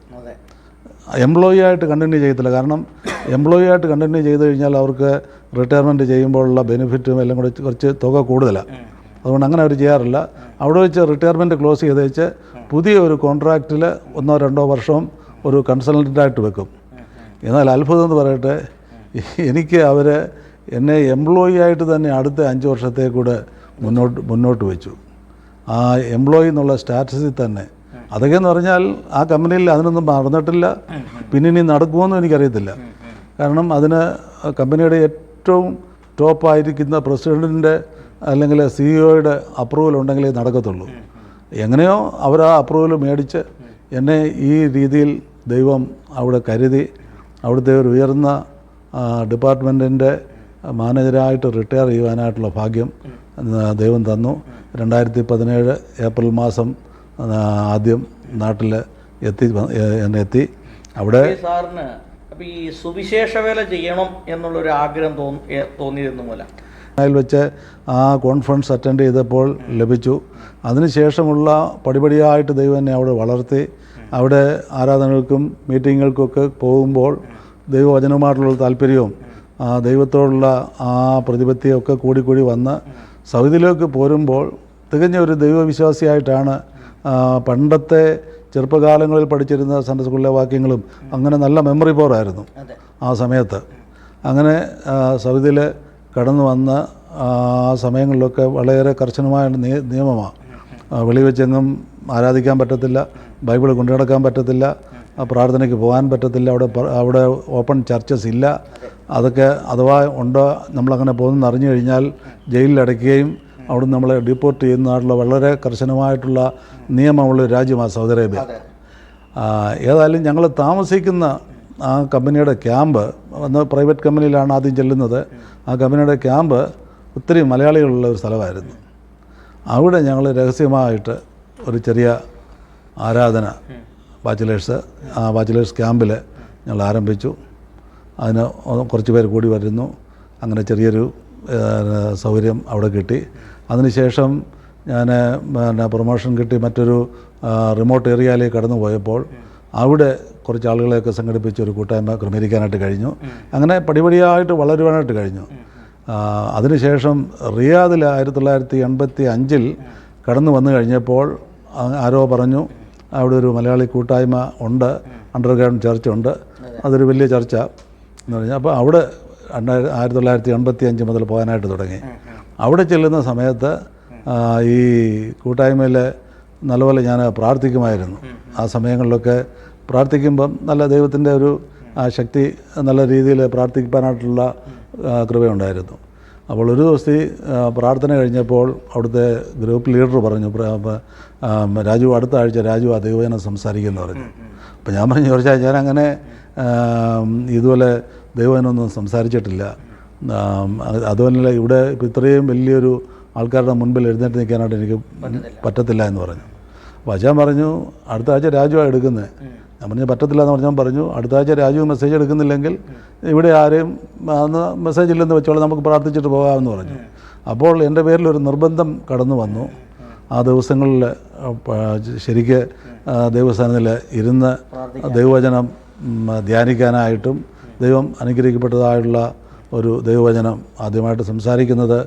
എംപ്ലോയി ആയിട്ട് കണ്ടിന്യൂ ചെയ്യത്തില്ല. കാരണം എംപ്ലോയി ആയിട്ട് കണ്ടിന്യൂ ചെയ്ത് കഴിഞ്ഞാൽ അവർക്ക് റിട്ടയർമെൻറ്റ് ചെയ്യുമ്പോഴുള്ള ബെനിഫിറ്റും എല്ലാം കൂടെ കുറച്ച് തുക കൂടുതലാണ്. അതുകൊണ്ട് അങ്ങനെ അവർ ചെയ്യാറില്ല. അവിടെ വെച്ച് റിട്ടയർമെൻറ്റ് ക്ലോസ് ചെയ്ത് വെച്ച് പുതിയ ഒരു കോൺട്രാക്റ്റിൽ 1-2 വർഷം ഒരു കൺസൾട്ടൻ്റായിട്ട് വെക്കും. എന്നാൽ അത്ഭുതം എന്ന് പറയട്ടെ, എനിക്ക് അവർ എന്നെ എംപ്ലോയി ആയിട്ട് തന്നെ അടുത്ത 5 വർഷത്തേക്കൂടെ മുന്നോട്ട് വെച്ചു. ആ എംപ്ലോയി എന്നുള്ള സ്റ്റാറ്റസിൽ തന്നെ. അതൊക്കെ എന്ന് പറഞ്ഞാൽ ആ കമ്പനിയിൽ അതിനൊന്നും നടന്നിട്ടില്ല, പിന്നെ ഇനി നടക്കുമോയെന്നും എനിക്കറിയത്തില്ല. കാരണം അതിന് കമ്പനിയുടെ ഏറ്റവും ടോപ്പായിരിക്കുന്ന പ്രസിഡൻറ്റിൻ്റെ അല്ലെങ്കിൽ CEO-യുടെ അപ്രൂവൽ ഉണ്ടെങ്കിലേ നടക്കത്തുള്ളൂ. എങ്ങനെയോ അവർ ആ അപ്രൂവൽ മേടിച്ച് എന്നെ ഈ രീതിയിൽ ദൈവം അവിടെ കരുതി അവിടുത്തെ ഒരു ഉയർന്ന ഡിപ്പാർട്ട്മെൻറ്റിൻ്റെ മാനേജരായിട്ട് റിട്ടയർ ചെയ്യുവാനായിട്ടുള്ള ഭാഗ്യം ദൈവം തന്നു. 2017 ഏപ്രിൽ മാസം ആദ്യം നാട്ടിൽ എത്തി. അവിടെ സാറിന് അപ്പോൾ ഈ സുവിശേഷ വേല ചെയ്യണം എന്നുള്ളൊരു ആഗ്രഹം തോന്നിയിരുന്നുമല്ല അതിൽ വെച്ച് ആ കോൺഫറൻസ് അറ്റൻഡ് ചെയ്തപ്പോൾ ലഭിച്ചു. അതിനുശേഷമുള്ള പടിപടിയായിട്ട് ദൈവം എന്നെ അവിടെ വളർത്തി. അവിടെ ആരാധനകൾക്കും മീറ്റിങ്ങുകൾക്കൊക്കെ പോകുമ്പോൾ ദൈവവചനവുമായിട്ടുള്ള താല്പര്യവും ദൈവത്തോടുള്ള ആ പ്രതിപത്തിയൊക്കെ കൂടി വന്ന് സൗദിയിലേക്ക് പോരുമ്പോൾ തികഞ്ഞ ഒരു ദൈവവിശ്വാസിയായിട്ടാണ്. പണ്ടത്തെ ചെറുപ്പകാലങ്ങളിൽ പഠിച്ചിരുന്ന സൺഡേ സ്കൂളിലെ വാക്യങ്ങളും അങ്ങനെ നല്ല മെമ്മറി പവറായിരുന്നു ആ സമയത്ത്. അങ്ങനെ സൗദിയിൽ കടന്നു വന്ന് ആ സമയങ്ങളിലൊക്കെ വളരെ കർശനമായ നിയമമാണ്. വെളിവെച്ചെങ്ങും ആരാധിക്കാൻ പറ്റത്തില്ല, ബൈബിൾ കൊണ്ടു നടക്കാൻ പറ്റത്തില്ല, പ്രാർത്ഥനയ്ക്ക് പോകാൻ പറ്റത്തില്ല, അവിടെ ഓപ്പൺ ചർച്ചസ് ഇല്ല. അതൊക്കെ അഥവാ ഉണ്ടോ നമ്മളങ്ങനെ പോകുന്നെന്ന് അറിഞ്ഞു കഴിഞ്ഞാൽ ജയിലിലടയ്ക്കുകയും അവിടുന്ന് നമ്മളെ ഡിപ്പോർട്ട് ചെയ്യുന്നതായിട്ടുള്ള വളരെ കർശനമായിട്ടുള്ള നിയമമുള്ള രാജ്യമാണ് സൗദി അറേബ്യ. ഏതായാലും ഞങ്ങൾ താമസിക്കുന്ന ആ കമ്പനിയുടെ ക്യാമ്പ്, അന്ന് പ്രൈവറ്റ് കമ്പനിയിലാണ് ആദ്യം ചെല്ലുന്നത്. ആ കമ്പനിയുടെ ക്യാമ്പ് ഒത്തിരി മലയാളികളുള്ള ഒരു സ്ഥലമായിരുന്നു. അവിടെ ഞങ്ങൾ രഹസ്യമായിട്ട് ഒരു ചെറിയ ആരാധന ബാച്ചിലേഴ്സ് ക്യാമ്പിൽ ഞങ്ങൾ ആരംഭിച്ചു. അതിന് കുറച്ച് പേർ കൂടി വരുന്നു. അങ്ങനെ ചെറിയൊരു സൗകര്യം അവിടെ കിട്ടി. അതിനുശേഷം ഞാൻ പ്രൊമോഷൻ കിട്ടി മറ്റൊരു റിമോട്ട് ഏരിയയിലേക്ക് കടന്നു പോയപ്പോൾ അവിടെ കുറച്ച് ആളുകളെയൊക്കെ സംഘടിപ്പിച്ച് ഒരു കൂട്ടായ്മ ക്രമീകരിക്കാനായിട്ട് കഴിഞ്ഞു. അങ്ങനെ പടിപടിയായിട്ട് വളരുവാനായിട്ട് കഴിഞ്ഞു. അതിനുശേഷം റിയാദിൽ 1985 കടന്നു വന്നു കഴിഞ്ഞപ്പോൾ ആരോ പറഞ്ഞു അവിടെ ഒരു മലയാളി കൂട്ടായ്മ ഉണ്ട്, അണ്ടർഗ്രൗണ്ട് ചർച്ച് ഉണ്ട്, അതൊരു വലിയ ചർച്ച എന്ന് പറഞ്ഞാൽ. അപ്പോൾ അവിടെ 1985 മുതൽ പോകാനായിട്ട് തുടങ്ങി. അവിടെ ചെല്ലുന്ന സമയത്ത് ഈ കൂട്ടായ്മയിൽ നല്ലപോലെ ഞാൻ പ്രാർത്ഥിക്കുമായിരുന്നു. ആ സമയങ്ങളിലൊക്കെ പ്രാർത്ഥിക്കുമ്പം നല്ല ദൈവത്തിൻ്റെ ഒരു ശക്തി നല്ല രീതിയിൽ പ്രാർത്ഥിക്കാനായിട്ടുള്ള കൃപയുണ്ടായിരുന്നു. അപ്പോൾ ഒരു ദിവസം പ്രാർത്ഥന കഴിഞ്ഞപ്പോൾ അവിടുത്തെ ഗ്രൂപ്പ് ലീഡർ പറഞ്ഞു, രാജു അടുത്ത ആഴ്ച രാജു ആ ദൈവവചനം സംസാരിക്കുമെന്ന് പറഞ്ഞു. അപ്പോൾ ഞാൻ പറഞ്ഞു, ചോദിച്ചാൽ ഞാനങ്ങനെ ഇതുപോലെ ദൈവവചനമൊന്നും സംസാരിച്ചിട്ടില്ല, അതുപോലെ ഇവിടെ ഇപ്പോൾ ഇത്രയും വലിയൊരു ആൾക്കാരുടെ മുൻപിൽ എഴുന്നേറ്റ് നിൽക്കാനായിട്ട് എനിക്ക് പറ്റത്തില്ല എന്ന് പറഞ്ഞു. അപ്പോൾ അച്ഛൻ പറഞ്ഞു അടുത്ത ആഴ്ച രാജുവാണ് എടുക്കുന്നത്. ഞാൻ പറഞ്ഞു പറ്റത്തില്ല എന്ന് പറഞ്ഞാൽ പറഞ്ഞു അടുത്ത ആഴ്ച രാജു മെസ്സേജ് എടുക്കുന്നില്ലെങ്കിൽ ഇവിടെ ആരെയും അന്ന് മെസ്സേജ് ഇല്ലെന്ന് വെച്ചോളാം, നമുക്ക് പ്രാർത്ഥിച്ചിട്ട് പോകാമെന്ന് പറഞ്ഞു. അപ്പോൾ എൻ്റെ പേരിലൊരു നിർബന്ധം കടന്നു വന്നു. ആ ദിവസങ്ങളിൽ ശരിക്ക് ദൈവസ്ഥാനത്തിൽ ഇരുന്ന് ദൈവവചനം ധ്യാനിക്കാനായിട്ടും ദൈവം അനുഗ്രഹിക്കപ്പെട്ടതായുള്ള ഒരു ദൈവവചനം ആദ്യമായിട്ട് സംസാരിക്കുന്നത്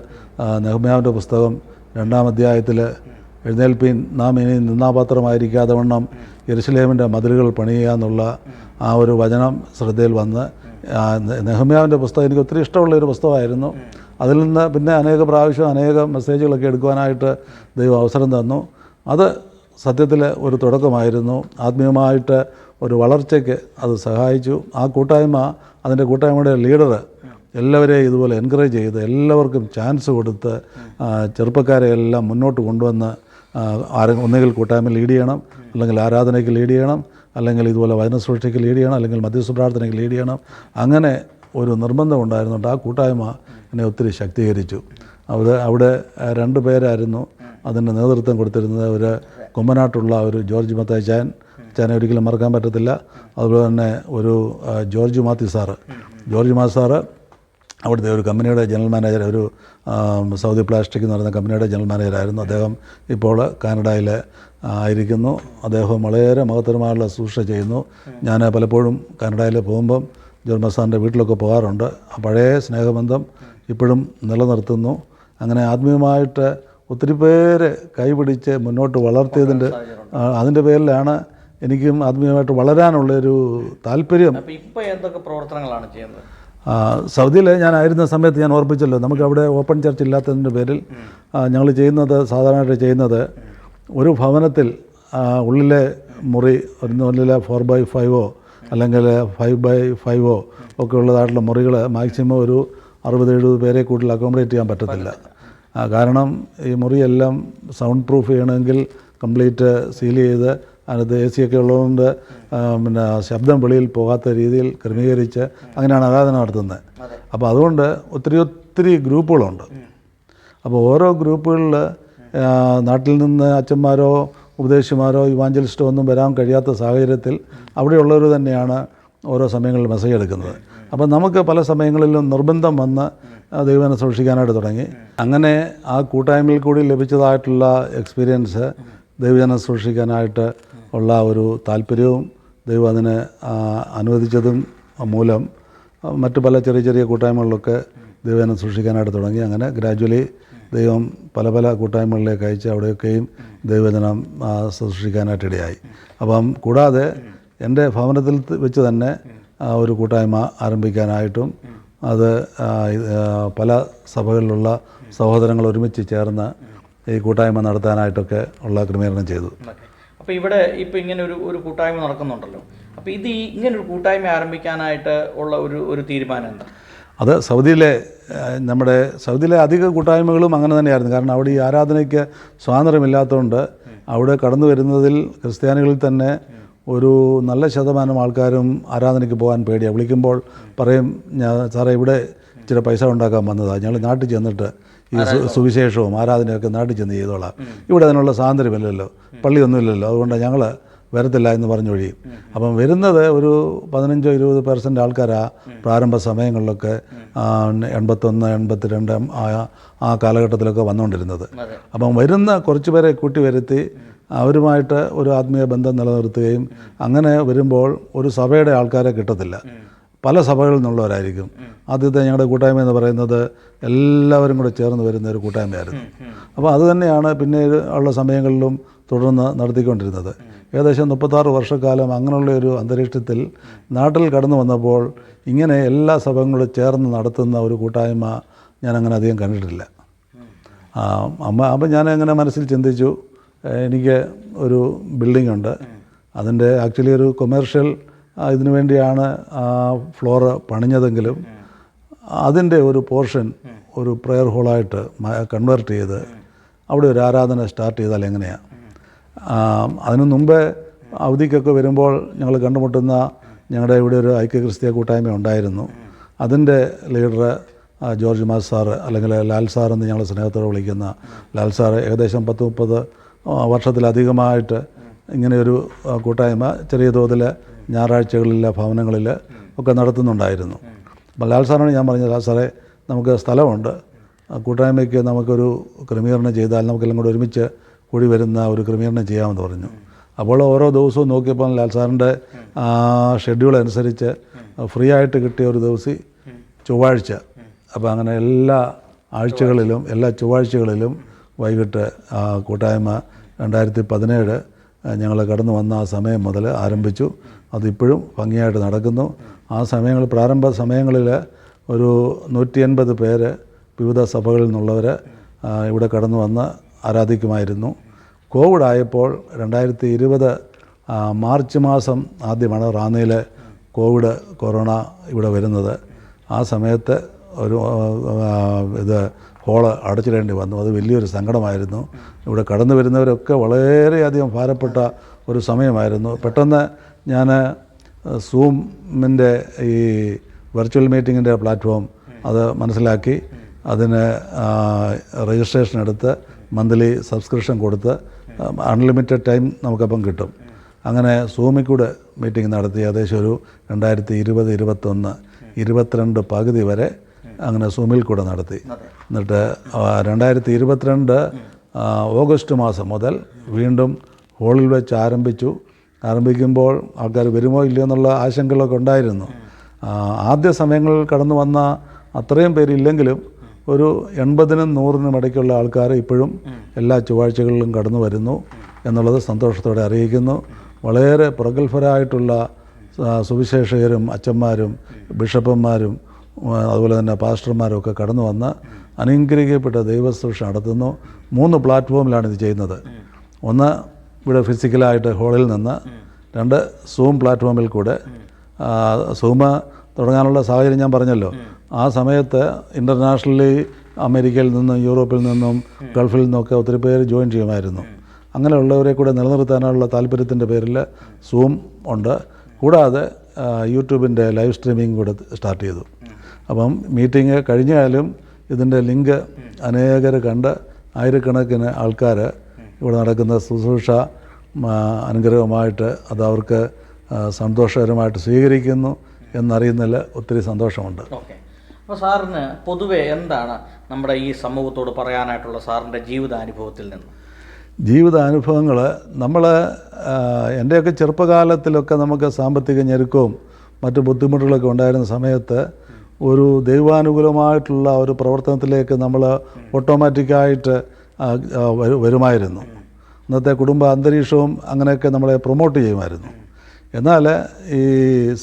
നെഹമ്യാവിൻ്റെ പുസ്തകം 2-ാം അധ്യായത്തിൽ എഴുന്നേൽപ്പീൻ നാം ഇനി നിന്നാപാത്രമായിരിക്കാതെ വണ്ണം യെരുശലേമിൻ്റെ മതിലുകൾ പണിയുക എന്നുള്ള ആ ഒരു വചനം ശ്രദ്ധയിൽ വന്ന് നെഹമ്യാവിൻ്റെ പുസ്തകം എനിക്ക് ഒത്തിരി ഇഷ്ടമുള്ളൊരു പുസ്തകമായിരുന്നു. അതിൽ നിന്ന് പിന്നെ അനേക പ്രാവശ്യം അനേക മെസ്സേജുകളൊക്കെ എടുക്കുവാനായിട്ട് ദൈവം അവസരം തന്നു. അത് സത്യത്തിൽ ഒരു തുടക്കമായിരുന്നു. ആത്മീയമായിട്ട് ഒരു വളർച്ചയ്ക്ക് അത് സഹായിച്ചു. ആ കൂട്ടായ്മ, അതിൻ്റെ കൂട്ടായ്മയുടെ ലീഡർ എല്ലാവരെയും ഇതുപോലെ എൻകറേജ് ചെയ്ത് എല്ലാവർക്കും ചാൻസ് കൊടുത്ത് ചെറുപ്പക്കാരെ എല്ലാം മുന്നോട്ട് കൊണ്ടുവന്ന് ഒന്നുകിൽ കൂട്ടായ്മ ലീഡ് ചെയ്യണം, അല്ലെങ്കിൽ ആരാധനയ്ക്ക് ലീഡ് ചെയ്യണം, അല്ലെങ്കിൽ ഇതുപോലെ വചനസൃഷ്ടിക്ക് ലീഡ് ചെയ്യണം, അല്ലെങ്കിൽ മധ്യസ്ഥ പ്രാർത്ഥനയ്ക്ക് ലീഡ് ചെയ്യണം. അങ്ങനെ ഒരു നിർബന്ധം ഉണ്ടായിരുന്നുണ്ട്. ആ കൂട്ടായ്മ എന്നെ ഒത്തിരി ശക്തീകരിച്ചു. അവിടെ 2 പേരായിരുന്നു അതിൻ്റെ നേതൃത്വം കൊടുത്തിരുന്നത്. ഒരു കുമ്മനാട്ടുള്ള ഒരു ജോർജ് മത്തായിച്ചാനെ ഒരിക്കലും മറക്കാൻ പറ്റത്തില്ല. അതുപോലെ തന്നെ ഒരു ജോർജ് മാത്യു സാറ് അവിടുത്തെ ഒരു കമ്പനിയുടെ ജനറൽ മാനേജർ, ഒരു സൗദി പ്ലാസ്റ്റിക് എന്ന് പറയുന്ന കമ്പനിയുടെ ജനറൽ മാനേജറായിരുന്നു. അദ്ദേഹം ഇപ്പോൾ കാനഡയിൽ ആയിരിക്കുന്നു. അദ്ദേഹം വളരെ മഹത്തരമായുള്ള ശുശ്രൂഷ ചെയ്യുന്നു. ഞാൻ പലപ്പോഴും കാനഡയിൽ പോകുമ്പം ജോർജ് മസാറിൻ്റെ വീട്ടിലൊക്കെ പോകാറുണ്ട്. ആ പഴയ സ്നേഹബന്ധം ഇപ്പോഴും നിലനിർത്തുന്നു. അങ്ങനെ ആത്മീയമായിട്ട് ഒത്തിരി പേര് കൈപിടിച്ച് മുന്നോട്ട് വളർത്തിയതിൻ്റെ അതിൻ്റെ പേരിലാണ് എനിക്കും ആത്മീയമായിട്ട് വളരാനുള്ളൊരു താല്പര്യം. ഇപ്പോൾ എന്തൊക്കെ പ്രവർത്തനങ്ങളാണ് ചെയ്യുന്നത്? സൗദിയിൽ ഞാനായിരുന്ന സമയത്ത് ഞാൻ ഓർപ്പിച്ചല്ലോ, നമുക്ക് അവിടെ ഓപ്പൺ ചർച്ച് ഇല്ലാത്തതിൻ്റെ പേരിൽ ഞങ്ങൾ സാധാരണയായിട്ട് ചെയ്യുന്നത് ഒരു ഭവനത്തിൽ ഉള്ളിലെ മുറി ഒന്നിലെ 4x5 അല്ലെങ്കിൽ 5x5 ഒക്കെ ഉള്ളതായിട്ടുള്ള മുറികൾ മാക്സിമം ഒരു 60-70 പേരെ കൂടുതൽ അക്കോമഡേറ്റ് ചെയ്യാൻ പറ്റത്തില്ല. കാരണം ഈ മുറിയെല്ലാം സൗണ്ട് പ്രൂഫ് ചെയ്യണമെങ്കിൽ കംപ്ലീറ്റ് സീൽ ചെയ്ത് അതിനകത്ത് AC ഒക്കെ ഉള്ളതുകൊണ്ട് പിന്നെ ശബ്ദം വെളിയിൽ പോകാത്ത രീതിയിൽ ക്രമീകരിച്ച് അങ്ങനെയാണ് ആരാധന നടത്തുന്നത്. അപ്പോൾ അതുകൊണ്ട് ഒത്തിരി ഗ്രൂപ്പുകളുണ്ട്. അപ്പോൾ ഓരോ ഗ്രൂപ്പുകളിൽ നാട്ടിൽ നിന്ന് അച്ഛന്മാരോ ഉപദേശിമാരോ ഇവാഞ്ചലിസ്റ്റോ ഒന്നും വരാൻ കഴിയാത്ത സാഹചര്യത്തിൽ അവിടെയുള്ളവർ തന്നെയാണ് ഓരോ സമയങ്ങളിൽ മെസ്സേജ് എടുക്കുന്നത്. അപ്പം നമുക്ക് പല സമയങ്ങളിലും നിർബന്ധം വന്ന് ദൈവനെ സൂക്ഷിക്കാനായിട്ട് തുടങ്ങി. അങ്ങനെ ആ കൂട്ടായ്മയിൽ കൂടി ലഭിച്ചതായിട്ടുള്ള എക്സ്പീരിയൻസ് ദൈവജനം സൂക്ഷിക്കാനായിട്ട് ഉള്ള ഒരു താല്പര്യവും ദൈവം അതിനെ അനുവദിച്ചതും മൂലം മറ്റു പല ചെറിയ കൂട്ടായ്മകളിലൊക്കെ ദൈവജനം സൂക്ഷിക്കാനായിട്ട് തുടങ്ങി. അങ്ങനെ ഗ്രാജ്വലി ദൈവം പല കൂട്ടായ്മകളിലേക്ക് അയച്ച് അവിടെയൊക്കെയും ദൈവജനം സൂക്ഷിക്കാനായിട്ടിടയായി. അപ്പം കൂടാതെ എൻ്റെ ഭവനത്തിൽ വെച്ച് തന്നെ ഒരു കൂട്ടായ്മ ആരംഭിക്കാനായിട്ടും അത് പല സഭകളിലുള്ള സഹോദരങ്ങൾ ഒരുമിച്ച് ചേർന്ന് ഈ കൂട്ടായ്മ നടത്താനായിട്ടൊക്കെ ഉള്ള ക്രമീകരണം ചെയ്തു. അപ്പോൾ ഇവിടെ ഇപ്പോൾ ഇങ്ങനെ ഒരു കൂട്ടായ്മ നടക്കുന്നുണ്ടല്ലോ, അപ്പോൾ ഇങ്ങനൊരു കൂട്ടായ്മ ആരംഭിക്കാനായിട്ട് ഉള്ള ഒരു തീരുമാനം എന്താ? അത് സൗദിയിലെ അധിക കൂട്ടായ്മകളും അങ്ങനെ തന്നെയായിരുന്നു. കാരണം അവിടെ ഈ ആരാധനയ്ക്ക് സ്വാതന്ത്ര്യമില്ലാത്തതുകൊണ്ട് അവിടെ കടന്നു വരുന്നതിൽ ക്രിസ്ത്യാനികളിൽ തന്നെ ഒരു നല്ല ശതമാനം ആൾക്കാരും ആരാധനയ്ക്ക് പോകാൻ പേടിയാണ്. വിളിക്കുമ്പോൾ പറയും, സാറേ ഇവിടെ ഇച്ചിരി പൈസ ഉണ്ടാക്കാൻ വന്നതാണ്, ഞങ്ങൾ നാട്ടിൽ ചെന്നിട്ട് ഈ സുവിശേഷവും ആരാധനയൊക്കെ നാട്ടിൽ ചെന്ന് ചെയ്തോളാം, ഇവിടെ അതിനുള്ള സ്വാതന്ത്ര്യമില്ലല്ലോ, പള്ളിയൊന്നുമില്ലല്ലോ, അതുകൊണ്ട് ഞങ്ങൾ വരത്തില്ല എന്ന് പറഞ്ഞു ഒഴിയും. അപ്പം വരുന്നത് ഒരു 15-20% ആൾക്കാരാണ് പ്രാരംഭ സമയങ്ങളിലൊക്കെ 81, 82 ആ കാലഘട്ടത്തിലൊക്കെ വന്നുകൊണ്ടിരുന്നത്. അപ്പം വരുന്ന കുറച്ച് പേരെ കൂട്ടി വരുത്തി അവരുമായിട്ട് ഒരു ആത്മീയ ബന്ധം നിലനിർത്തുകയും അങ്ങനെ വരുമ്പോൾ ഒരു സഭയുടെ ആൾക്കാരെ കിട്ടത്തില്ല, പല സഭകളിൽ നിന്നുള്ളവരായിരിക്കും. ആദ്യത്തെ ഞങ്ങളുടെ കൂട്ടായ്മ എന്ന് പറയുന്നത് എല്ലാവരും കൂടെ ചേർന്ന് വരുന്ന ഒരു കൂട്ടായ്മയായിരുന്നു. അപ്പോൾ അത് തന്നെയാണ് പിന്നീട് ഉള്ള സമയങ്ങളിലും തുടർന്ന് നടത്തിക്കൊണ്ടിരുന്നത്. ഏകദേശം 36 വർഷക്കാലം അങ്ങനെയുള്ള ഒരു അന്തരീക്ഷത്തിൽ നാട്ടിൽ കടന്നു വന്നപ്പോൾ ഇങ്ങനെ എല്ലാ സഭകളും കൂടെ ചേർന്ന് നടത്തുന്ന ഒരു കൂട്ടായ്മ ഞാനങ്ങനെ അധികം കണ്ടിട്ടില്ല. അപ്പം ഞാനങ്ങനെ മനസ്സിൽ ചിന്തിച്ചു, എനിക്ക് ഒരു ബിൽഡിംഗ് ഉണ്ട്, അതിൻ്റെ ആക്ച്വലി ഒരു കൊമേർഷ്യൽ ഇതിനു വേണ്ടിയാണ് ആ ഫ്ലോറ് പണിഞ്ഞതെങ്കിലും അതിൻ്റെ ഒരു പോർഷൻ ഒരു പ്രെയർ ഹോളായിട്ട് കൺവേർട്ട് ചെയ്ത് അവിടെ ഒരു ആരാധന സ്റ്റാർട്ട് ചെയ്താൽ എങ്ങനെയാണ്. അതിനു മുമ്പേ അവധിക്കൊക്കെ വരുമ്പോൾ ഞങ്ങൾ കണ്ടുമുട്ടുന്ന ഞങ്ങളുടെ ഇവിടെ ഒരു ഐക്യ ക്രിസ്തീയ കൂട്ടായ്മ ഉണ്ടായിരുന്നു. അതിൻ്റെ ലീഡർ ജോർജ് മാസ് സാറ്, അല്ലെങ്കിൽ ലാൽ സാർ എന്ന് ഞങ്ങൾ സ്നേഹത്തോടെ വിളിക്കുന്ന ലാൽ സാറ്, ഏകദേശം 10-30 വർഷത്തിലധികമായിട്ട് ഇങ്ങനെയൊരു കൂട്ടായ്മ ചെറിയ തോതിൽ ഞായറാഴ്ചകളിലെ ഭവനങ്ങളിൽ ഒക്കെ നടത്തുന്നുണ്ടായിരുന്നു. അപ്പോൾ ലാൽ സാറാണ് ഞാൻ പറഞ്ഞത്, ലാൽ സാറേ നമുക്ക് സ്ഥലമുണ്ട്, കൂട്ടായ്മയ്ക്ക് നമുക്കൊരു ക്രമീകരണം ചെയ്താൽ നമുക്കെല്ലാം കൂടെ ഒരുമിച്ച് കൂടി വരുന്ന ഒരു ക്രമീകരണം ചെയ്യാമെന്ന് പറഞ്ഞു. അപ്പോൾ ഓരോ ദിവസവും നോക്കിയപ്പോൾ ലാൽ സാറിൻ്റെ ഷെഡ്യൂൾ അനുസരിച്ച് ഫ്രീ ആയിട്ട് കിട്ടിയ ഒരു ദിവസം ചൊവ്വാഴ്ച. അപ്പോൾ അങ്ങനെ എല്ലാ ആഴ്ചകളിലും എല്ലാ ചൊവ്വാഴ്ചകളിലും വൈകിട്ട് കൂട്ടായ്മ 2017 ഞങ്ങൾ കടന്നു വന്ന ആ സമയം മുതൽ ആരംഭിച്ചു. അതിപ്പോഴും ഭംഗിയായിട്ട് നടക്കുന്നു. ആ സമയങ്ങളിൽ പ്രാരംഭ സമയങ്ങളിൽ ഒരു 180 പേര് വിവിധ സഭകളിൽ നിന്നുള്ളവർ ഇവിടെ കടന്നു വന്ന് ആരാധിക്കുമായിരുന്നു. കോവിഡ് ആയപ്പോൾ 2020 മാർച്ച് മാസം ആദ്യമാണ് റാന്നിയിൽ കൊറോണ ഇവിടെ വരുന്നത്. ആ സമയത്ത് ഒരു ഇത് ഹോള് അടച്ചിടേണ്ടി വന്നു. അത് വലിയൊരു സങ്കടമായിരുന്നു. ഇവിടെ കടന്നു വരുന്നവരൊക്കെ വളരെയധികം ഭാരപ്പെട്ട ഒരു സമയമായിരുന്നു. പെട്ടെന്ന് ഞാൻ സൂമിൻ്റെ ഈ വെർച്വൽ മീറ്റിങ്ങിൻ്റെ പ്ലാറ്റ്ഫോം അത് മനസ്സിലാക്കി അതിന് രജിസ്ട്രേഷൻ എടുത്ത് മന്ത്ലി സബ്സ്ക്രിപ്ഷൻ കൊടുത്ത് അൺലിമിറ്റഡ് ടൈം നമുക്കപ്പം കിട്ടും. അങ്ങനെ സൂമിൽ കൂടെ മീറ്റിംഗ് നടത്തി ഏകദേശം ഒരു 2020, 2021, 2022 പകുതി വരെ അങ്ങനെ സൂമിൽ കൂടെ നടത്തി. എന്നിട്ട് 2022 ഓഗസ്റ്റ് മാസം മുതൽ വീണ്ടും ഹോളിൽ വെച്ച് ആരംഭിക്കുമ്പോൾ ആൾക്കാർ വരുമോ ഇല്ലയോ എന്നുള്ള ആശങ്കകളൊക്കെ ഉണ്ടായിരുന്നു. ആദ്യ സമയങ്ങളിൽ കടന്നു വന്ന അത്രയും പേരില്ലെങ്കിലും ഒരു 80-നും 100-നും ഇടയ്ക്കുള്ള ആൾക്കാർ ഇപ്പോഴും എല്ലാ ചൊവ്വാഴ്ചകളിലും കടന്നു വരുന്നു എന്നുള്ളത് സന്തോഷത്തോടെ അറിയിക്കുന്നു. വളരെ പ്രഗത്ഭരായിട്ടുള്ള സുവിശേഷകരും അച്ഛന്മാരും ബിഷപ്പന്മാരും അതുപോലെ തന്നെ പാസ്റ്റർമാരും ഒക്കെ കടന്നു വന്ന് അനുഗ്രഹിക്കപ്പെട്ട ദൈവശുശ്രൂഷ നടത്തുന്നു. 3 പ്ലാറ്റ്ഫോമിലാണ് ഇത് ചെയ്യുന്നത്. ഒന്ന് ഇവിടെ ഫിസിക്കലായിട്ട് ഹോളിൽ നിന്ന്, 2 സൂം പ്ലാറ്റ്ഫോമിൽ കൂടെ. സൂം തുടങ്ങാനുള്ള സാഹചര്യം ഞാൻ പറഞ്ഞല്ലോ. ആ സമയത്ത് ഇൻ്റർനാഷണലി അമേരിക്കയിൽ നിന്നും യൂറോപ്പിൽ നിന്നും ഗൾഫിൽ നിന്നൊക്കെ ഒത്തിരി പേര് ജോയിൻ ചെയ്യുമായിരുന്നു. അങ്ങനെയുള്ളവരെ കൂടെ നിലനിർത്താനുള്ള താല്പര്യത്തിൻ്റെ പേരിൽ സൂം ഉണ്ട്. കൂടാതെ യൂട്യൂബിൻ്റെ ലൈവ് സ്ട്രീമിംഗ് കൂടെ സ്റ്റാർട്ട് ചെയ്തു. അപ്പം മീറ്റിംഗ് കഴിഞ്ഞാലും ഇതിൻ്റെ ലിങ്ക് അനേകർ കണ്ട് ആയിരക്കണക്കിന് ആൾക്കാർ ഇവിടെ നടക്കുന്ന ശുശ്രൂഷ അനുഗ്രഹമായിട്ട് അത് അവർക്ക് സന്തോഷകരമായിട്ട് സ്വീകരിക്കുന്നു എന്നറിയുന്നതിൽ ഒത്തിരി സന്തോഷമുണ്ട്. ഓക്കെ. അപ്പോൾ സാറിന് പൊതുവെ എന്താണ് നമ്മുടെ ഈ സമൂഹത്തോട് പറയാനായിട്ടുള്ള സാറിൻ്റെ ജീവിതാനുഭവത്തിൽ നിന്ന്? ജീവിതാനുഭവങ്ങൾ നമ്മൾ എൻ്റെയൊക്കെ ചെറുപ്പകാലത്തിലൊക്കെ നമുക്ക് സാമ്പത്തിക ഞെരുക്കവും മറ്റു ബുദ്ധിമുട്ടുകളൊക്കെ ഉണ്ടായിരുന്ന സമയത്ത് ഒരു ദൈവാനുകൂലമായിട്ടുള്ള ഒരു പ്രവർത്തനത്തിലേക്ക് നമ്മൾ ഓട്ടോമാറ്റിക്കായിട്ട് വരുമായിരുന്നു. ഇന്നത്തെ കുടുംബ അന്തരീക്ഷവും അങ്ങനെയൊക്കെ നമ്മളെ പ്രൊമോട്ട് ചെയ്യുമായിരുന്നു. എന്നാൽ ഈ